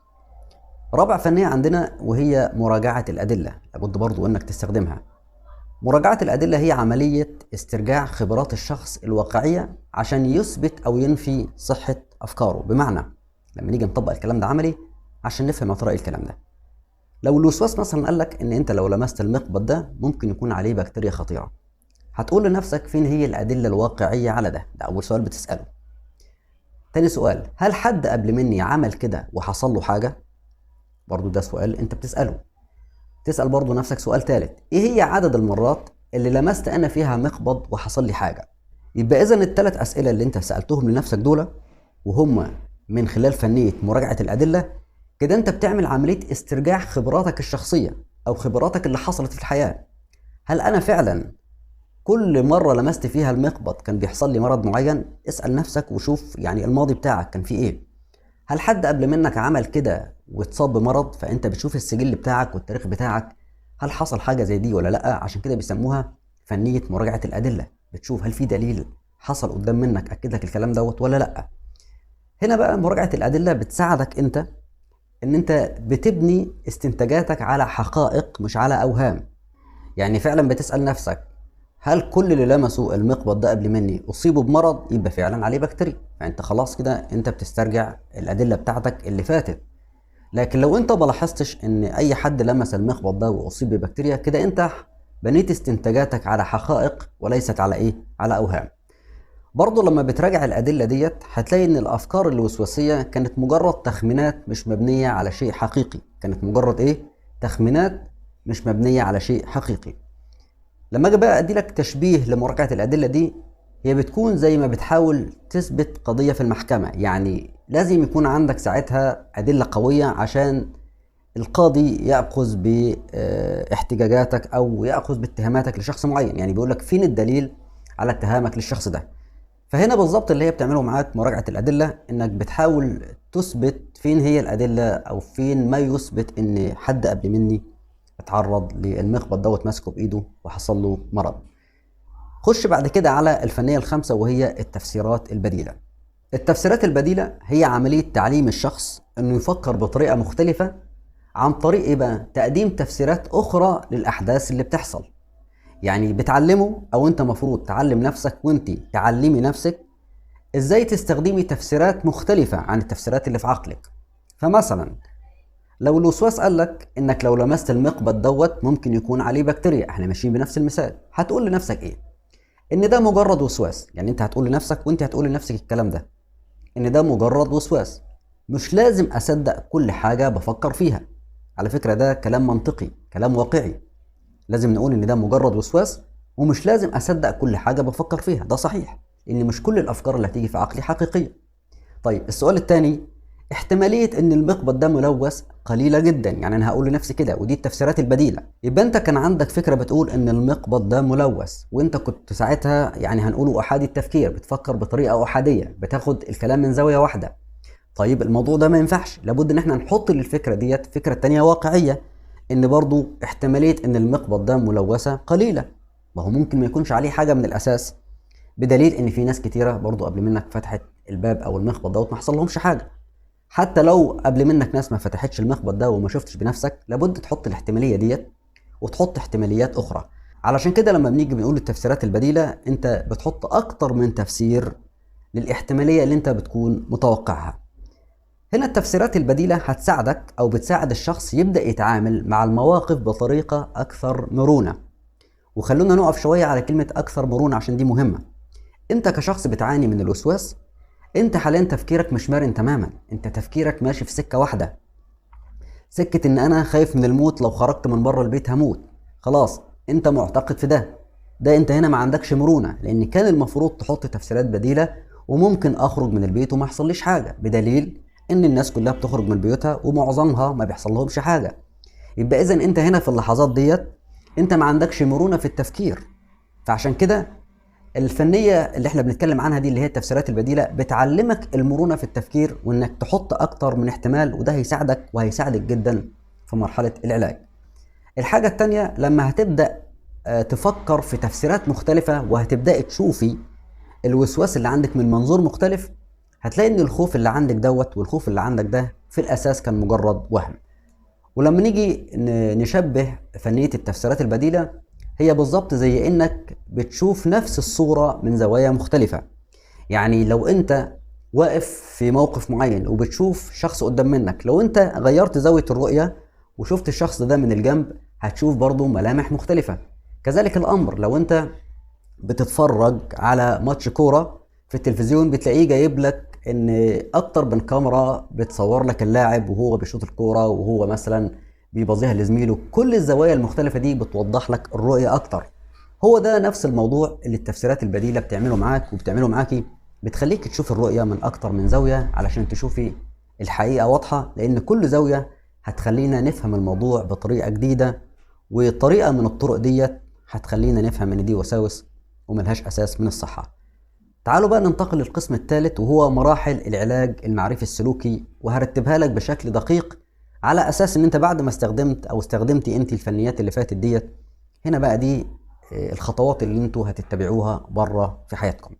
رابع فنية عندنا وهي مراجعة الأدلة، لابد برضو انك تستخدمها. مراجعة الأدلة هي عملية استرجاع خبرات الشخص الواقعية عشان يثبت أو ينفي صحة أفكاره. بمعنى لما نيجي نطبق الكلام ده عملي عشان نفهم يا ترى ايه الكلام ده. لو الوسواس مثلا قال لك ان انت لو لمست المقبض ده ممكن يكون عليه بكتيريا خطيرة، هتقول لنفسك فين هي الأدلة الواقعية على ده؟ ده أول سؤال بتسأله. تاني سؤال، هل حد قبل مني عمل كده وحصل له حاجة؟ برضو ده سؤال انت بتسأله. تسأل برضو نفسك سؤال تالت، ايه هي عدد المرات اللي لمست انا فيها مقبض وحصل لي حاجة؟ يبقى اذا الثلاث اسئلة اللي انت سألتهم لنفسك دول، وهم من خلال فنية مراجعة الأدلة، كده انت بتعمل عملية استرجاع خبراتك الشخصية او خبراتك اللي حصلت في الحياة. هل انا فعلا كل مرة لمست فيها المقبض كان بيحصل لي مرض معين؟ اسأل نفسك وشوف يعني الماضي بتاعك كان فيه ايه. هل حد قبل منك عمل كده واتصاب بمرض؟ فانت بتشوف السجل بتاعك والتاريخ بتاعك، هل حصل حاجة زي دي ولا لا؟ عشان كده بيسموها فنية مراجعة الأدلة. بتشوف هل في دليل حصل قدام منك أكد لك الكلام دوت ولا لا. هنا بقى مراجعة الأدلة بتساعدك انت ان انت بتبني استنتاجاتك على حقائق مش على أوهام. يعني فعلا بتسأل نفسك، هل كل اللي لمسوا المقبض ده قبل مني اصيبوا بمرض؟ يبقى فعلا عليه بكتيريا، فانت خلاص كده انت بتسترجع الادله بتاعتك اللي فاتت. لكن لو انت ما لاحظتش ان اي حد لمس المقبض ده واصيب ببكتيريا، كده انت بنيت استنتاجاتك على حقائق وليست على ايه؟ على اوهام. برضه لما بتراجع الادله ديت هتلاقي ان الافكار الوسواسيه كانت مجرد تخمينات مش مبنيه على شيء حقيقي. كانت مجرد ايه؟ تخمينات مش مبنيه على شيء حقيقي. لما اجي بقى ادي لك تشبيه لمراجعه الادله دي، هي بتكون زي ما بتحاول تثبت قضيه في المحكمه. يعني لازم يكون عندك ساعتها ادله قويه عشان القاضي ياخذ باحتجاجاتك او ياخذ باتهاماتك لشخص معين. يعني بيقول لك فين الدليل على اتهامك للشخص ده. فهنا بالظبط اللي هي بتعمله معاك مراجعه الادله، انك بتحاول تثبت فين هي الادله او فين ما يثبت ان حد قبل مني اتعرض للمخبط دوت ماسكه بايده وحصل له مرض. خش بعد كده على الفنية الخامسة وهي التفسيرات البديلة. التفسيرات البديلة هي عملية تعليم الشخص انه يفكر بطريقة مختلفة عن طريق ايه بقى؟ تقديم تفسيرات اخرى للاحداث اللي بتحصل. يعني بتعلمه او انت مفروض تعلم نفسك وانت تعلمي نفسك ازاي تستخدمي تفسيرات مختلفة عن التفسيرات اللي في عقلك. فمثلا لو الوسواس قالك انك لو لمست المقبض دوت ممكن يكون عليه بكتيريا، احنا ماشيين بنفس المثال، هتقول لنفسك ايه؟ ان ده مجرد وسواس. يعني انت هتقول لنفسك وانت هتقول لنفسك الكلام ده، ان ده مجرد وسواس، مش لازم اصدق كل حاجة بفكر فيها. على فكرة ده كلام منطقي، كلام واقعي. لازم نقول ان ده مجرد وسواس ومش لازم اصدق كل حاجة بفكر فيها. ده صحيح، لان مش كل الافكار اللي هتيجي في عقلي حقيقية. طيب السؤال الثاني، احتمالية ان المقبض ده ملوث قليلة جدا. يعني انا هقول لنفسي كده، ودي التفسيرات البديلة. يبقى انت كان عندك فكرة بتقول ان المقبض ده ملوث، وانت كنت ساعتها يعني هنقوله احادي التفكير، بتفكر بطريقة احادية، بتاخد الكلام من زاوية واحدة. طيب الموضوع ده ما ينفعش، لابد ان احنا نحط للفكرة ديت فكرة تانية واقعية، ان برضو احتمالية ان المقبض ده ملوثة قليلة. ما هو ممكن ما يكونش عليه حاجة من الاساس، بدليل ان في ناس كتيرة برضو قبل منك فتحت الباب او المخبط دوت ما حصل لهمش حاجة. حتى لو قبل منك ناس ما فتحتش المخبط ده وما شفتش بنفسك، لابد تحط الاحتمالية ديت وتحط احتماليات اخرى علشان كده لما بنيجي بنقول التفسيرات البديلة، انت بتحط اكتر من تفسير للاحتمالية اللي انت بتكون متوقعها. هنا التفسيرات البديلة هتساعدك او بتساعد الشخص يبدأ يتعامل مع المواقف بطريقة اكثر مرونة. وخلونا نقف شوية على كلمة اكثر مرونة عشان دي مهمة. انت كشخص بتعاني من الوسواس، انت حاليا تفكيرك مش مرن تماما، انت تفكيرك ماشي في سكة واحدة، سكة ان انا خايف من الموت، لو خرجت من بره البيت هموت. خلاص انت معتقد في ده انت هنا ما عندكش مرونة، لان كان المفروض تحط تفسيرات بديلة وممكن اخرج من البيت وما يحصليش حاجة، بدليل ان الناس كلها بتخرج من بيوتها ومعظمها ما بيحصل لهمش حاجة. يبقى اذا انت هنا في اللحظات ديت انت ما عندكش مرونة في التفكير. فعشان كده الفنية اللي احنا بنتكلم عنها دي اللي هي التفسيرات البديلة بتعلمك المرونة في التفكير، وانك تحط اكتر من احتمال، وده هيساعدك وهيساعدك جدا في مرحلة العلاج. الحاجة التانية لما هتبدأ تفكر في تفسيرات مختلفة وهتبدأ تشوفي الوسواس اللي عندك من منظور مختلف، هتلاقي ان الخوف اللي عندك دوت والخوف اللي عندك ده في الاساس كان مجرد وهم. ولما نيجي نشبه فنية التفسيرات البديلة، هي بالظبط زي انك بتشوف نفس الصورة من زوايا مختلفة. يعني لو انت واقف في موقف معين وبتشوف شخص قدام منك، لو انت غيرت زاوية الرؤية وشفت الشخص ده من الجنب هتشوف برضو ملامح مختلفة. كذلك الامر لو انت بتتفرج على ماتش كورة في التلفزيون، بتلاقيه جايب لك ان اكتر من كاميرا بتصور لك اللاعب وهو بيشوط الكورة وهو مثلا بيبظيها لزميله. كل الزوايا المختلفة دي بتوضح لك الرؤية اكتر. هو ده نفس الموضوع اللي التفسيرات البديلة بتعمله معاك وبتعمله معاكي، بتخليك تشوف الرؤية من اكتر من زاوية علشان تشوفي الحقيقة واضحة، لان كل زاوية هتخلينا نفهم الموضوع بطريقة جديدة، وطريقة من الطرق ديت هتخلينا نفهم ان دي وساوس وملهاش اساس من الصحة. تعالوا بقى ننتقل للقسم الثالث، وهو مراحل العلاج المعرفي السلوكي، وهرتبها لك بشكل دقيق على اساس ان انت بعد ما استخدمت او استخدمتي انت الفنيات اللي فاتت ديت، هنا بقى دي الخطوات اللي انتوا هتتبعوها بره في حياتكم.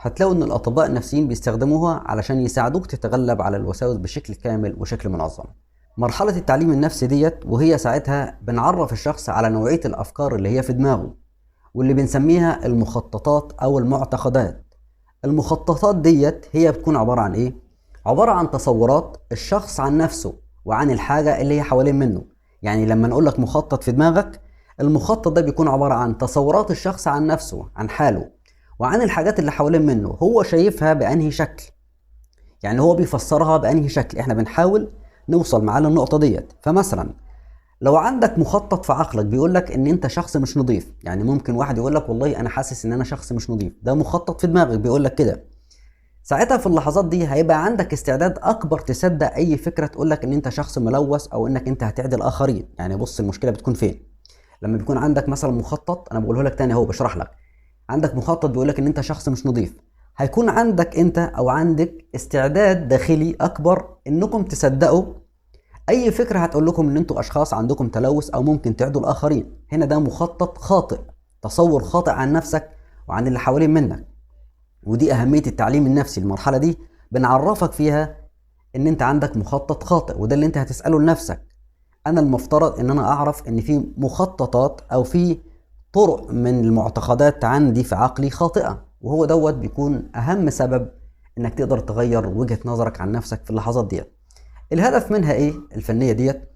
هتلاقوا ان الاطباء النفسيين بيستخدموها علشان يساعدوك تتغلب على الوساوس بشكل كامل وشكل منظم. مرحلة التعليم النفسي ديت، وهي ساعتها بنعرف الشخص على نوعية الافكار اللي هي في دماغه، واللي بنسميها المخططات او المعتقدات. المخططات ديت هي بتكون عبارة عن ايه؟ عبارة عن تصورات الشخص عن نفسه وعن الحاجة اللي هي حوالين منه. يعني لما نقول لك مخطط في دماغك، المخطط ده بيكون عبارة عن تصورات الشخص عن نفسه، عن حاله، وعن الحاجات اللي حوالين منه، هو شايفها بأنهي شكل، يعني هو بيفسرها بأنهي شكل. احنا بنحاول نوصل معاه للنقطة ديت. فمثلا لو عندك مخطط في عقلك بيقول لك ان انت شخص مش نظيف، يعني ممكن واحد يقول لك والله انا حاسس ان انا شخص مش نظيف، ده مخطط في دماغك بيقول لك كده. ساعتها في اللحظات دي هيبقى عندك استعداد اكبر تصدق اي فكره تقول لك ان انت شخص ملوث او انك انت هتعدي الاخرين. يعني بص المشكله بتكون فين. لما بيكون عندك مثلا مخطط، انا بقوله لك تاني اهو بشرح لك، عندك مخطط بيقول لك ان انت شخص مش نظيف، هيكون عندك انت او عندك استعداد داخلي اكبر انكم تصدقوا اي فكره هتقول لكم ان انتوا اشخاص عندكم تلوث او ممكن تعدوا الاخرين. هنا ده مخطط خاطئ، تصور خاطئ عن نفسك وعن اللي حوالين منك. ودي اهميه التعليم النفسي. المرحله دي بنعرفك فيها ان انت عندك مخطط خاطئ، وده اللي انت هتساله لنفسك. انا المفترض ان انا اعرف ان في مخططات او في طرق من المعتقدات عندي في عقلي خاطئه، وهو دوت بيكون اهم سبب انك تقدر تغير وجهه نظرك عن نفسك في اللحظات ديت. الهدف منها ايه الفنيه ديت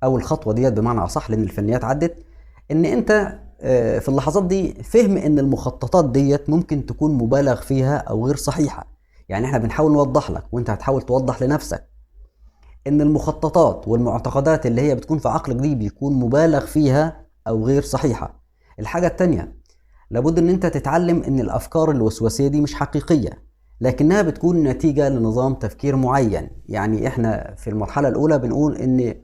او الخطوه ديت بمعنى اصح، لان الفنيات عدت، ان انت في اللحظات دي فهم ان المخططات ديت ممكن تكون مبالغ فيها او غير صحيحه. يعني احنا بنحاول نوضح لك وانت هتحاول توضح لنفسك ان المخططات والمعتقدات اللي هي بتكون في عقلك دي بيكون مبالغ فيها او غير صحيحه. الحاجه التانيه، لابد ان انت تتعلم ان الافكار الوسواسيه دي مش حقيقيه، لكنها بتكون نتيجة لنظام تفكير معين. يعني احنا في المرحلة الأولى بنقول إن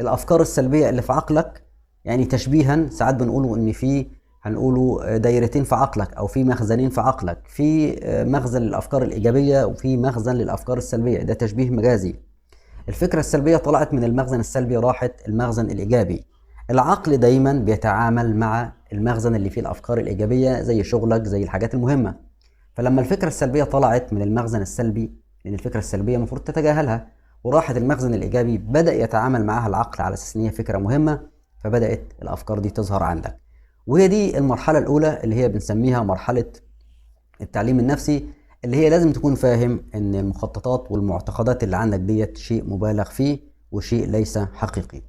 الأفكار السلبية اللي في عقلك، يعني تشبيها ساعات بنقوله إن في هنقوله دايرتين في عقلك أو في مخزنين في عقلك، في مخزن للأفكار الإيجابية وفي مخزن للأفكار السلبية. ده تشبيه مجازي. الفكرة السلبية طلعت من المخزن السلبي راحت المخزن الإيجابي. العقل دايما بيتعامل مع المخزن اللي فيه الأفكار الإيجابية زي شغلك زي الحاجات المهمة. فلما الفكرة السلبية طلعت من المخزن السلبي، لأن الفكرة السلبية المفروض تتجاهلها، وراحت المخزن الإيجابي، بدأ يتعامل معها العقل على أساس إن هي فكرة مهمة، فبدأت الأفكار دي تظهر عندك. وهي دي المرحلة الأولى اللي هي بنسميها مرحلة التعليم النفسي، اللي هي لازم تكون فاهم ان المخططات والمعتقدات اللي عندك ديت شيء مبالغ فيه وشيء ليس حقيقي.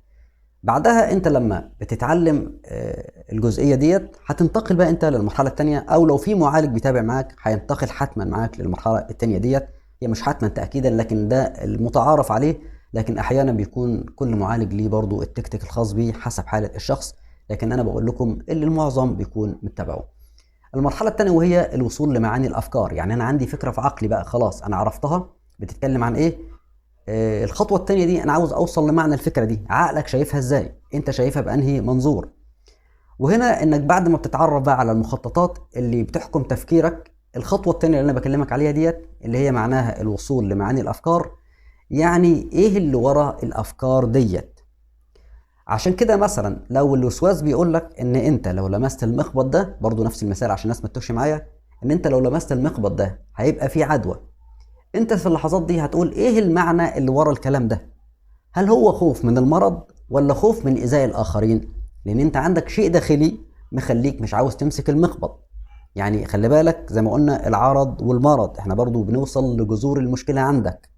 بعدها انت لما بتتعلم الجزئية ديت هتنتقل بقى انت للمرحلة التانية، او لو في معالج بيتابع معاك هينتقل حتما معاك للمرحلة التانية ديت. هي مش حتما تأكيدا لكن ده المتعارف عليه، لكن احيانا بيكون كل معالج ليه برضو التكتيك الخاص بيه حسب حالة الشخص، لكن انا بقول لكم اللي المعظم بيكون متبعه. المرحلة التانية وهي الوصول لمعاني الأفكار. يعني أنا عندي فكرة في عقلي بقى خلاص أنا عرفتها بتتكلم عن إيه. الخطوة التانية دي أنا عاوز أوصل لمعنى الفكرة دي، عقلك شايفها إزاي؟ أنت شايفها بأنهي منظور؟ وهنا إنك بعد ما بتتعرف بقى على المخططات اللي بتحكم تفكيرك، الخطوة التانية اللي أنا بكلمك عليها ديت اللي هي معناها الوصول لمعاني الأفكار. يعني إيه اللي ورا الأفكار ديت؟ عشان كده مثلا لو الوسواس بيقول لك ان انت لو لمست المخبط ده، برضو نفس المثال عشان الناس ما تتوهش معايا، ان انت لو لمست المخبط ده هيبقى فيه عدوى، انت في اللحظات دي هتقول ايه المعنى اللي ورا الكلام ده؟ هل هو خوف من المرض ولا خوف من ايذاء الاخرين؟ لان انت عندك شيء داخلي مخليك مش عاوز تمسك المخبط. يعني خلي بالك زي ما قلنا العرض والمرض، احنا برضو بنوصل لجذور المشكلة عندك.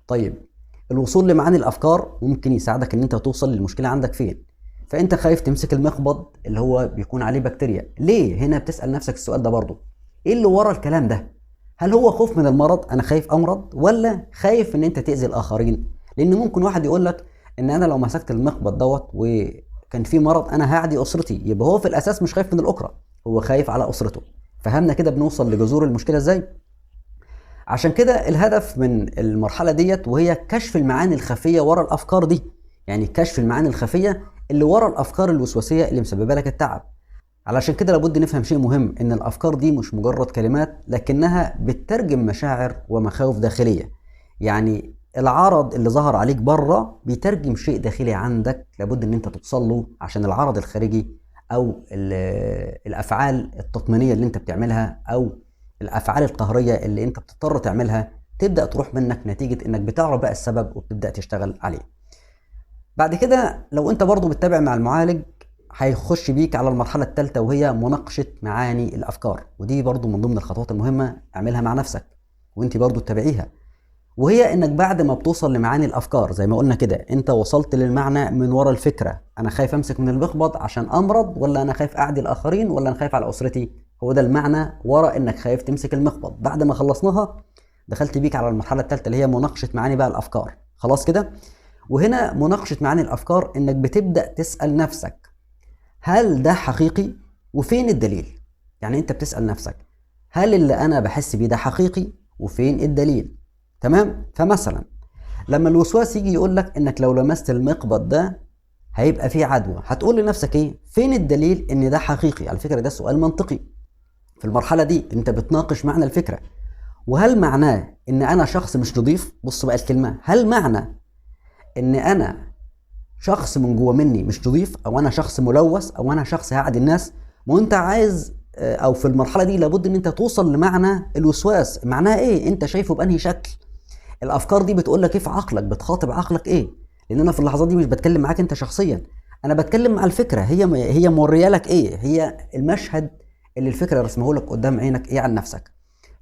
طيب الوصول لمعاني الافكار ممكن يساعدك ان انت توصل للمشكله عندك فين. فانت خايف تمسك المخبط اللي هو بيكون عليه بكتيريا، ليه؟ هنا بتسال نفسك السؤال ده برضه، ايه اللي ورا الكلام ده؟ هل هو خوف من المرض، انا خايف امرض، ولا خايف ان انت تاذي الاخرين؟ لان ممكن واحد يقول لك ان انا لو مسكت المخبط دوت وكان في مرض انا هعدي اسرتي، يبقى هو في الاساس مش خايف من الاكره، هو خايف على اسرته. فهمنا كده بنوصل لجذور المشكله ازاي؟ عشان كده الهدف من المرحلة ديت وهي كشف المعاني الخفية ورا الأفكار دي. يعني كشف المعاني الخفية اللي ورا الأفكار الوسواسية اللي مسببة لك التعب. علشان كده لابد نفهم شيء مهم، إن الأفكار دي مش مجرد كلمات، لكنها بتترجم مشاعر ومخاوف داخلية. يعني العرض اللي ظهر عليك بره بيترجم شيء داخلي عندك لابد إن أنت توصل له، عشان العرض الخارجي أو الأفعال التطمينية اللي أنت بتعملها أو الافعال القهريه اللي انت بتضطر تعملها تبدا تروح منك نتيجه انك بتعرف بقى السبب وبتبدا تشتغل عليه. بعد كده لو انت برضو بتتابع مع المعالج هيخش بيك على المرحله الثالثه وهي مناقشه معاني الافكار، ودي برضو من ضمن الخطوات المهمه اعملها مع نفسك وانت برضو تتابعيها. وهي انك بعد ما بتوصل لمعاني الافكار زي ما قلنا كده، انت وصلت للمعنى من ورا الفكره، انا خايف امسك من المخبط عشان امرض، ولا انا خايف اعدي الاخرين، ولا انا خايف على اسرتي. هو ده المعنى ورا انك خايف تمسك المخبط. بعد ما خلصناها دخلت بيك على المرحله الثالثه اللي هي مناقشه معاني بقى الافكار. خلاص كده. وهنا مناقشه معاني الافكار انك بتبدا تسال نفسك هل ده حقيقي وفين الدليل. يعني انت بتسال نفسك هل اللي انا بحس بيه ده حقيقي وفين الدليل. تمام. فمثلا لما الوسواس يجي يقول لك انك لو لمست المقبض ده هيبقى فيه عدوى، هتقول لنفسك ايه؟ فين الدليل ان ده حقيقي؟ على فكره ده سؤال منطقي. في المرحله دي انت بتناقش معنى الفكره، وهل معناه ان انا شخص مش نظيف؟ بص بقى الكلمه، هل معنى ان انا شخص من جوه مني مش نظيف، او انا شخص ملوث، او انا شخص هعدي الناس؟ وانت عايز او في المرحله دي لابد ان انت توصل لمعنى الوسواس، معناه ايه؟ انت شايفه بانهي شكل؟ الافكار دي بتقول لك ايه في عقلك؟ بتخاطب عقلك ايه؟ لان انا في اللحظات دي مش بتكلم معاك انت شخصيا، انا بتكلم مع الفكره. هي موريه لك ايه؟ هي المشهد اللي الفكره رسمه لك قدام عينك ايه عن نفسك.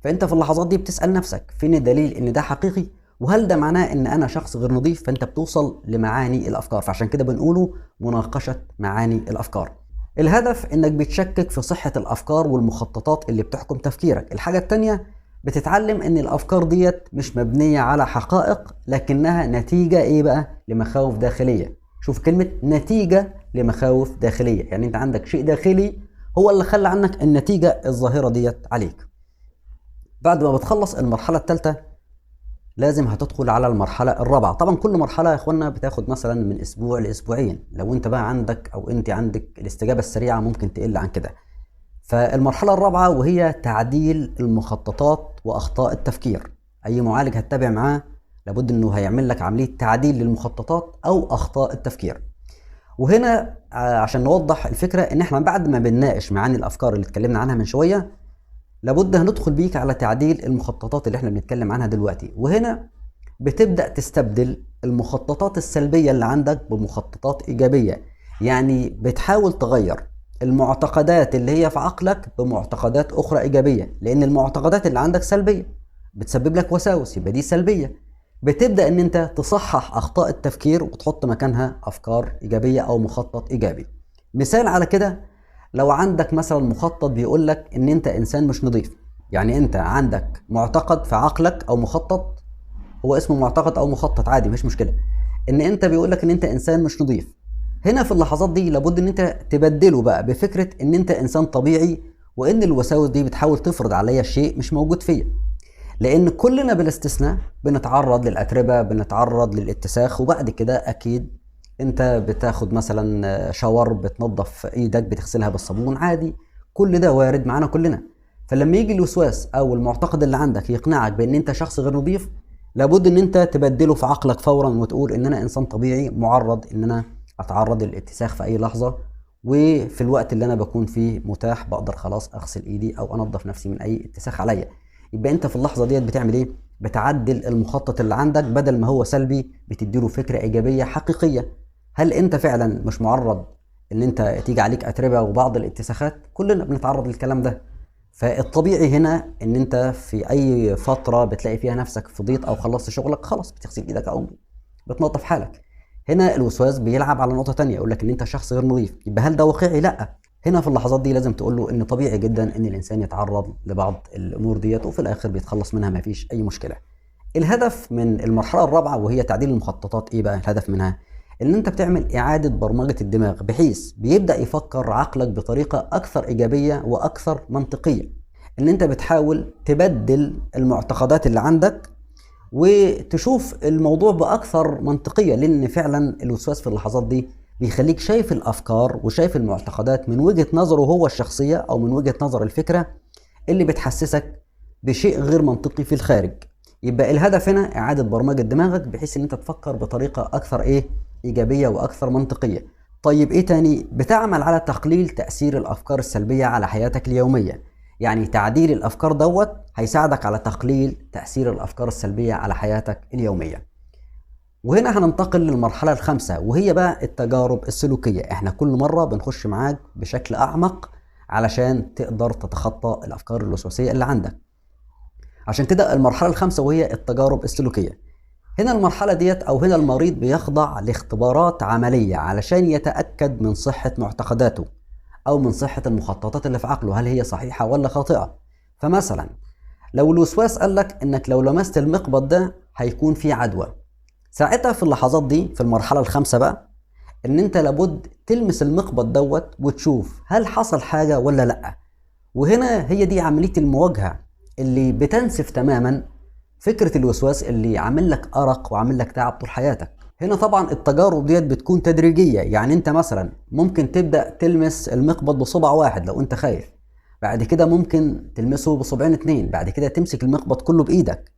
فانت في اللحظات دي بتسال نفسك فين الدليل ان ده حقيقي، وهل ده معناه ان انا شخص غير نظيف؟ فانت بتوصل لمعاني الافكار. فعشان كده بنقوله مناقشه معاني الافكار. الهدف انك بتشكك في صحه الافكار والمخططات اللي بتحكم تفكيرك. الحاجه التانيه بتتعلم ان الافكار ديت مش مبنيه على حقائق، لكنها نتيجه ايه بقى؟ لمخاوف داخليه. شوف كلمه نتيجه لمخاوف داخليه، يعني انت عندك شيء داخلي هو اللي خلى عنك النتيجه الظاهره ديت عليك. بعد ما بتخلص المرحله الثالثه لازم هتدخل على المرحله الرابعه. طبعا كل مرحله يا اخوانا بتاخد مثلا من اسبوع لاسبوعين، لو انت بقى عندك او انت عندك الاستجابه السريعه ممكن تقل عن كده. فالمرحلة الرابعة وهي تعديل المخططات وأخطاء التفكير. أي معالج هتتابع معاه لابد أنه هيعمل لك عملية تعديل للمخططات أو أخطاء التفكير. وهنا عشان نوضح الفكرة، إن إحنا بعد ما بنناقش معاني الأفكار اللي اتكلمنا عنها من شوية لابد هندخل بيك على تعديل المخططات اللي إحنا بنتكلم عنها دلوقتي. وهنا بتبدأ تستبدل المخططات السلبية اللي عندك بمخططات إيجابية. يعني بتحاول تغير المعتقدات اللي هي في عقلك بمعتقدات اخرى ايجابيه، لان المعتقدات اللي عندك سلبيه بتسبب لك وساوس، يبقى دي سلبيه. بتبدا ان انت تصحح اخطاء التفكير وتحط مكانها افكار ايجابيه او مخطط ايجابي. مثال على كده، لو عندك مثلا مخطط بيقول لك ان انت انسان مش نظيف، يعني انت عندك معتقد في عقلك او مخطط، هو اسمه معتقد او مخطط عادي مفيش مشكله، ان انت بيقول لك ان انت انسان مش نظيف. هنا في اللحظات دي لابد ان انت تبدله بقى بفكره ان انت انسان طبيعي، وان الوساوس دي بتحاول تفرض عليا شيء مش موجود فيا. لان كلنا بلا استثناء بنتعرض للاتربه، بنتعرض للاتساخ، وبعد كده اكيد انت بتاخد مثلا شاور، بتنظف ايدك، بتغسلها بالصابون عادي، كل ده وارد معانا كلنا. فلما يجي الوسواس او المعتقد اللي عندك يقنعك بان انت شخص غير نظيف، لابد ان انت تبدله في عقلك فورا وتقول ان انا انسان طبيعي معرض ان انا اتعرض للاتساخ في اي لحظه، وفي الوقت اللي انا بكون فيه متاح بقدر خلاص اغسل ايدي او انظف نفسي من اي اتساخ عليا. يبقى انت في اللحظه ديت بتعمل ايه؟ بتعدل المخطط اللي عندك، بدل ما هو سلبي بتديله فكره ايجابيه حقيقيه. هل انت فعلا مش معرض ان انت تيجي عليك اتربه وبعض الاتساخات؟ كلنا بنتعرض للكلام ده. فالطبيعي هنا ان انت في اي فتره بتلاقي فيها نفسك فضيت او خلصت شغلك، خلاص بتغسل ايدك او بتنظف حالك. هنا الوسواس بيلعب على نقطه تانية، يقول لك ان انت شخص غير نظيف. يبقى هل ده واقعي؟ لا. هنا في اللحظات دي لازم تقول له ان طبيعي جدا ان الانسان يتعرض لبعض الامور ديت، وفي الاخر بيتخلص منها ما فيش اي مشكله. الهدف من المرحله الرابعه وهي تعديل المخططات ايه بقى؟ الهدف منها ان انت بتعمل اعاده برمجه الدماغ، بحيث بيبدا يفكر عقلك بطريقه اكثر ايجابيه واكثر منطقيه. ان انت بتحاول تبدل المعتقدات اللي عندك وتشوف الموضوع باكثر منطقيه، لان فعلا الوسواس في اللحظات دي بيخليك شايف الافكار وشايف المعتقدات من وجهه نظره هو الشخصيه، او من وجهه نظر الفكره اللي بتحسسك بشيء غير منطقي في الخارج. يبقى الهدف هنا اعاده برمجه دماغك بحيث ان انت تفكر بطريقه اكثر ايجابيه واكثر منطقيه. طيب ايه تاني؟ بتعمل على تقليل تاثير الافكار السلبيه على حياتك اليوميه. يعني تعديل الافكار دوت هيساعدك على تقليل تاثير الافكار السلبيه على حياتك اليوميه. وهنا هننتقل للمرحله الخامسه وهي بقى التجارب السلوكيه. احنا كل مره بنخش معاك بشكل اعمق علشان تقدر تتخطى الافكار الوسواسيه اللي عندك. عشان كده المرحله الخامسه وهي التجارب السلوكيه. هنا المرحله ديت او هنا المريض بيخضع لاختبارات عمليه علشان يتاكد من صحه معتقداته او من صحه المخططات اللي في عقله، هل هي صحيحه ولا خاطئه. فمثلا لو الوسواس قالك انك لو لمست المقبض ده هيكون فيه عدوى، ساعتها في اللحظات دي في المرحله الخامسه بقى ان انت لابد تلمس المقبض دوت وتشوف هل حصل حاجه ولا لا. وهنا هي دي عمليه المواجهه اللي بتنسف تماما فكره الوسواس اللي عامل لك ارق وعامل لك تعب طول حياتك. هنا طبعا التجارب ديت بتكون تدريجيه، يعني انت مثلا ممكن تبدا تلمس المقبض بصبع واحد لو انت خايف، بعد كده ممكن تلمسه بصبعين اتنين، بعد كده تمسك المقبض كله بايدك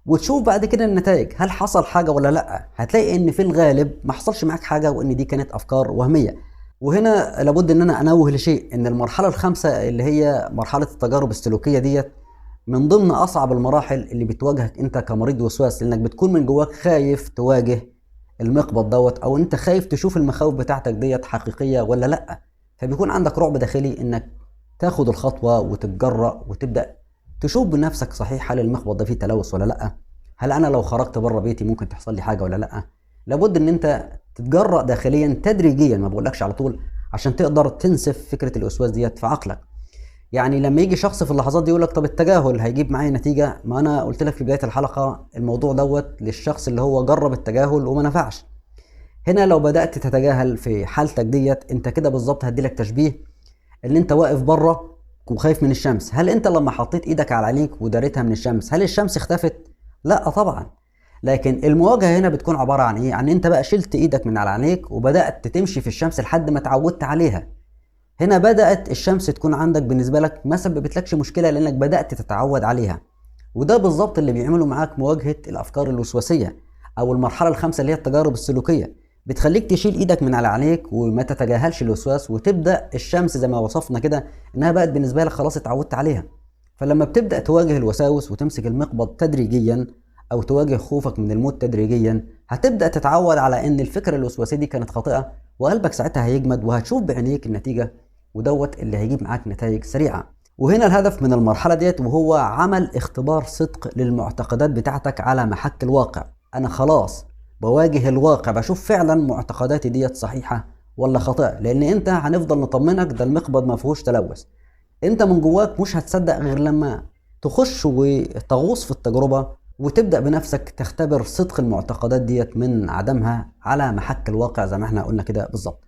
وتشوف بعد كده النتائج، هل حصل حاجه ولا لا. هتلاقي ان في الغالب ما حصلش معاك حاجه وان دي كانت افكار وهميه. وهنا لابد ان انا انوه لشيء، ان المرحله الخامسه اللي هي مرحله التجارب السلوكيه ديت من ضمن اصعب المراحل اللي بتواجهك انت كمريض وسواس، لانك بتكون من جواك خايف تواجه المقبض دوت، او انت خايف تشوف المخاوف بتاعتك ديت حقيقيه ولا لا. فبيكون عندك رعب داخلي انك تاخد الخطوه وتتجرأ وتبدا تشوف بنفسك صحيح هل المخبط ده فيه تلوث ولا لا، هل انا لو خرجت بره بيتي ممكن تحصل لي حاجه ولا لا. لابد ان انت تتجرأ داخليا تدريجيا، ما بقولكش على طول، عشان تقدر تنسف فكره الوسواس ديت في عقلك. يعني لما يجي شخص في اللحظات دي يقول لك طب التجاهل هيجيب معايا نتيجه، ما انا قلت لك في بدايه الحلقه الموضوع دوت للشخص اللي هو جرب التجاهل وما نفعش. هنا لو بدات تتجاهل في حالتك ديت، انت كده بالظبط هديلك تشبيه ان انت واقف بره وخايف من الشمس. هل انت لما حطيت ايدك على عينيك وداريتها من الشمس هل الشمس اختفت؟ لا طبعا. لكن المواجهه هنا بتكون عباره عن ايه؟ عن انت بقى شلت ايدك من على عينيك وبدات تمشي في الشمس لحد ما اتعودت عليها. هنا بدات الشمس تكون عندك بالنسبه لك ما سببتلكش مشكله لانك بدات تتعود عليها. وده بالظبط اللي بيعمله معاك مواجهه الافكار الوسواسيه او المرحله الخامسه اللي هي التجارب السلوكيه. بتخليك تشيل ايدك من على عينيك وما تتجاهلش الوسواس، وتبدا الشمس زي ما وصفنا كده انها بقت بالنسبه لك خلاص اتعودت عليها. فلما بتبدا تواجه الوساوس وتمسك المقبض تدريجيا او تواجه خوفك من الموت تدريجيا، هتبدا تتعود على ان الفكره الوسواسيه دي كانت خاطئه، وقلبك ساعتها هيجمد وهتشوف بعينيك النتيجه ودوت اللي هيجيب معاك نتائج سريعة. وهنا الهدف من المرحلة ديت وهو عمل اختبار صدق للمعتقدات بتاعتك على محك الواقع. انا خلاص بواجه الواقع، بشوف فعلا معتقداتي ديت صحيحة ولا خاطئة، لان انت هنفضل نطمنك ده المقبض ما فيهوش تلوث. انت من جواك مش هتصدق غير لما تخش وتغوص في التجربة وتبدأ بنفسك تختبر صدق المعتقدات ديت من عدمها على محك الواقع زي ما احنا قلنا كده بالظبط.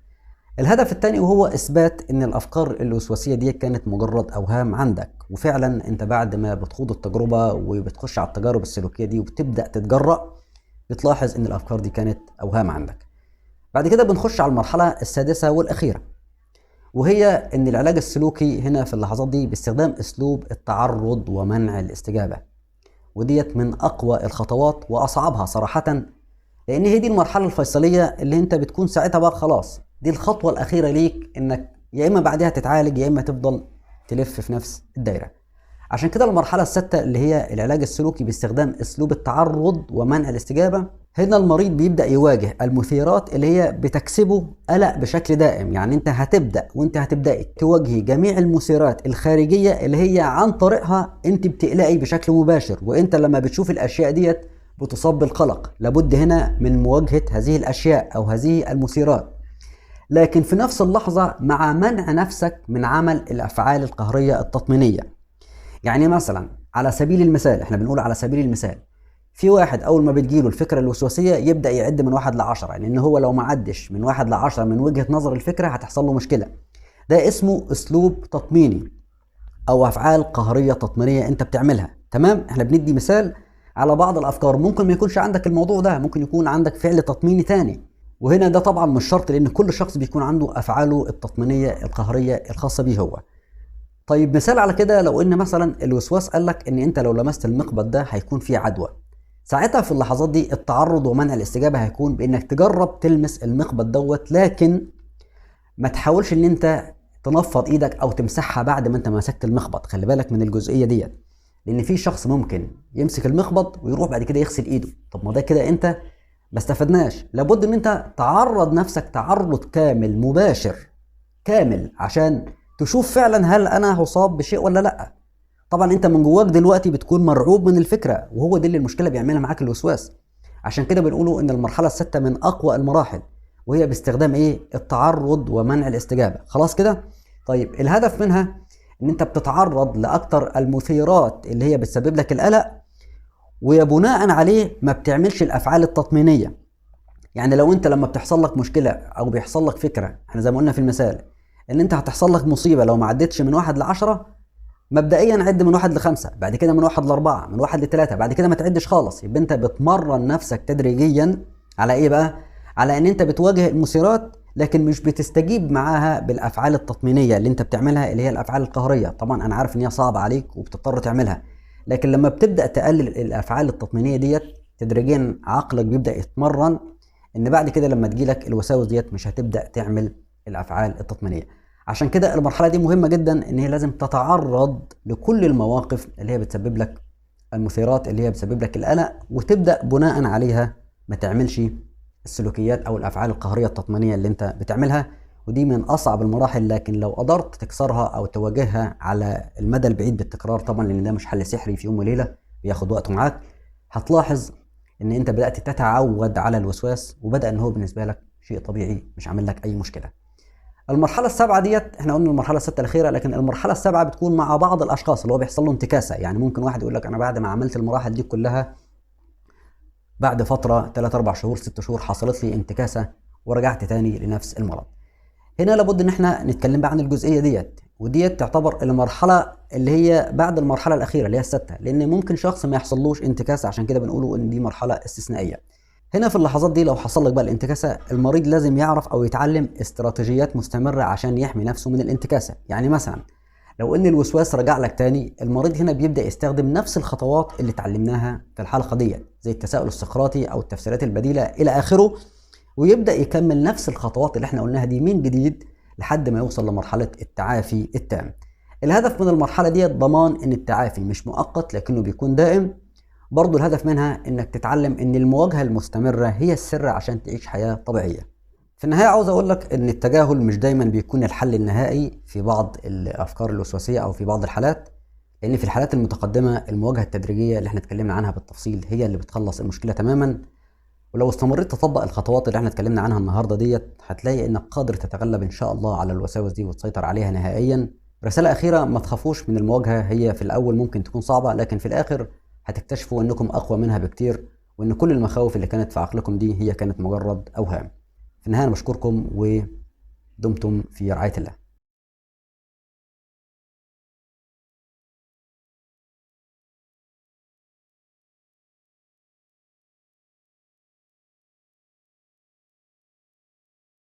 الهدف الثاني وهو اثبات ان الافكار الوسواسيه دي كانت مجرد اوهام عندك، وفعلا انت بعد ما بتخوض التجربه وبتخش على التجارب السلوكيه دي وبتبدا تتجرأ بتلاحظ ان الافكار دي كانت اوهام عندك. بعد كده بنخش على المرحله السادسه والاخيره، وهي ان العلاج السلوكي هنا في اللحظات دي باستخدام اسلوب التعرض ومنع الاستجابه. وديت من اقوى الخطوات واصعبها صراحه، لان هي دي المرحله الفيصليه اللي انت بتكون ساعتها بقى خلاص دي الخطوه الاخيره ليك، انك يا اما بعدها تتعالج يا اما تفضل تلف في نفس الدايره. عشان كده المرحله السادسه اللي هي العلاج السلوكي باستخدام اسلوب التعرض ومنع الاستجابه، هنا المريض بيبدا يواجه المثيرات اللي هي بتكسبه قلق بشكل دائم. يعني انت هتبدا وانت هتبداي تواجهي جميع المثيرات الخارجيه اللي هي عن طريقها انت بتقلقي بشكل مباشر، وانت لما بتشوف الاشياء ديت بتصاب بالقلق. لابد هنا من مواجهه هذه الاشياء او هذه المثيرات، لكن في نفس اللحظة مع منع نفسك من عمل الأفعال القهرية التطمينية. يعني مثلا على سبيل المثال، احنا بنقول على سبيل المثال، في واحد أول ما بتجيله الفكرة الوسواسية يبدأ يعد من 1 ل10، لأن هو لو ما عدش من 1 ل10 من وجهة نظر الفكرة هتحصل له مشكلة. ده اسمه أسلوب تطميني أو أفعال قهرية تطمينية أنت بتعملها. تمام؟ احنا بندي مثال على بعض الأفكار، ممكن ما يكونش عندك الموضوع ده، ممكن يكون عندك فعل تطميني تاني، وهنا ده طبعا مش شرط لان كل شخص بيكون عنده افعاله التطمينيه القهريه الخاصه بيه هو. طيب مثال على كده، لو ان مثلا الوسواس قال لك ان انت لو لمست المقبض ده هيكون فيه عدوى، ساعتها في اللحظات دي التعرض ومنع الاستجابه هيكون بانك تجرب تلمس المقبض دوت، لكن ما تحاولش ان انت تنفض ايدك او تمسحها بعد ما انت مسكت المقبض. خلي بالك من الجزئيه ديت، لان في شخص ممكن يمسك المقبض ويروح بعد كده يغسل ايده. طب ما ده كده انت ما استفدناش. لابد ان انت تعرض نفسك تعرض كامل مباشر كامل عشان تشوف فعلا هل انا هصاب بشيء ولا لا. طبعا انت من جواك دلوقتي بتكون مرعوب من الفكره، وهو دي اللي المشكله بيعملها معاك الوسواس. عشان كده بنقوله ان المرحله السادسه من اقوى المراحل، وهي باستخدام ايه؟ التعرض ومنع الاستجابه. خلاص كده؟ طيب الهدف منها ان انت بتتعرض لاكتر المثيرات اللي هي بتسبب لك القلق، وبناء عليه ما بتعملش الافعال التطمينيه. يعني لو انت لما بتحصل لك مشكله او بيحصل لك فكره، احنا زي ما قلنا في المثال ان انت هتحصل لك مصيبه لو ما عدتش من 1 ل10، مبدئيا عد من 1 ل5، بعد كده من 1 ل4، من 1 ل3، بعد كده ما تعدش خالص. يبقى انت بتمرن نفسك تدريجيا على ايه بقى؟ على ان انت بتواجه المثيرات لكن مش بتستجيب معاها بالافعال التطمينيه اللي انت بتعملها اللي هي الافعال القهريه. طبعا انا عارف ان هي صعبه عليك وبتضطر تعملها، لكن لما بتبدا تقلل الافعال التطمينيه ديت تدريجيا عقلك بيبدا يتمرن ان بعد كده لما تجيلك الوساوس ديت مش هتبدا تعمل الافعال التطمينيه. عشان كده المرحله دي مهمه جدا، ان هي لازم تتعرض لكل المواقف اللي هي بتسبب لك المثيرات اللي هي بتسبب لك القلق، وتبدا بناء عليها ما تعملش السلوكيات او الافعال القهريه التطمينيه اللي انت بتعملها. ودي من اصعب المراحل، لكن لو قدرت تكسرها او تواجهها على المدى البعيد بالتكرار، طبعا لان ده مش حل سحري في يوم وليله بياخد وقت معاك، هتلاحظ ان انت بدات تتعود على الوسواس وبدا ان هو بالنسبه لك شيء طبيعي مش عامل لك اي مشكله. المرحله السابعه ديت احنا قلنا المرحله السادسه الاخيره، لكن المرحله السابعه بتكون مع بعض الاشخاص اللي هو بيحصل له انتكاسه. يعني ممكن واحد يقول لك انا بعد ما عملت المراحل دي كلها بعد فتره 3 4 شهور 6 شهور حصلت لي انتكاسه ورجعت تاني لنفس المرض. هنا لابد ان احنا نتكلم بقى عن الجزئيه ديت، وديت تعتبر المرحله اللي هي بعد المرحله الاخيره اللي هي السادسه، لان ممكن شخص ما يحصلوش انتكاسه، عشان كده بنقوله ان دي مرحله استثنائيه. هنا في اللحظات دي لو حصل لك بقى الانتكاسه، المريض لازم يعرف او يتعلم استراتيجيات مستمره عشان يحمي نفسه من الانتكاسه. يعني مثلا لو ان الوسواس رجع لك تاني، المريض هنا بيبدا يستخدم نفس الخطوات اللي اتعلمناها في الحلقه ديت، زي التساؤل السقراطي او التفسيرات البديله الى اخره، ويبدا يكمل نفس الخطوات اللي احنا قلناها دي من جديد لحد ما يوصل لمرحله التعافي التام. الهدف من المرحله دي ضمان ان التعافي مش مؤقت لكنه بيكون دائم. برضو الهدف منها انك تتعلم ان المواجهه المستمره هي السر عشان تعيش حياه طبيعيه. في النهاية عاوز أقول لك إن التجاهل مش دايما بيكون الحل النهائي في بعض الأفكار الوسواسية أو في بعض الحالات، لأن في الحالات المتقدمة المواجهة التدريجية اللي احنا اتكلمنا عنها بالتفصيل هي اللي بتخلص المشكلة تماما. ولو استمريت تطبق الخطوات اللي احنا اتكلمنا عنها النهاردة ديت هتلاقي إنك قادر تتغلب إن شاء الله على الوساوس دي وتسيطر عليها نهائيا. رسالة أخيرة: ما تخافوش من المواجهة، هي في الأول ممكن تكون صعبة لكن في الآخر هتكتشفوا إنكم أقوى منها بكتير، وإن كل المخاوف اللي كانت في عقلكم دي هي كانت مجرد أوهام. في النهاية أنا بشكركم ودمتم في رعاية الله.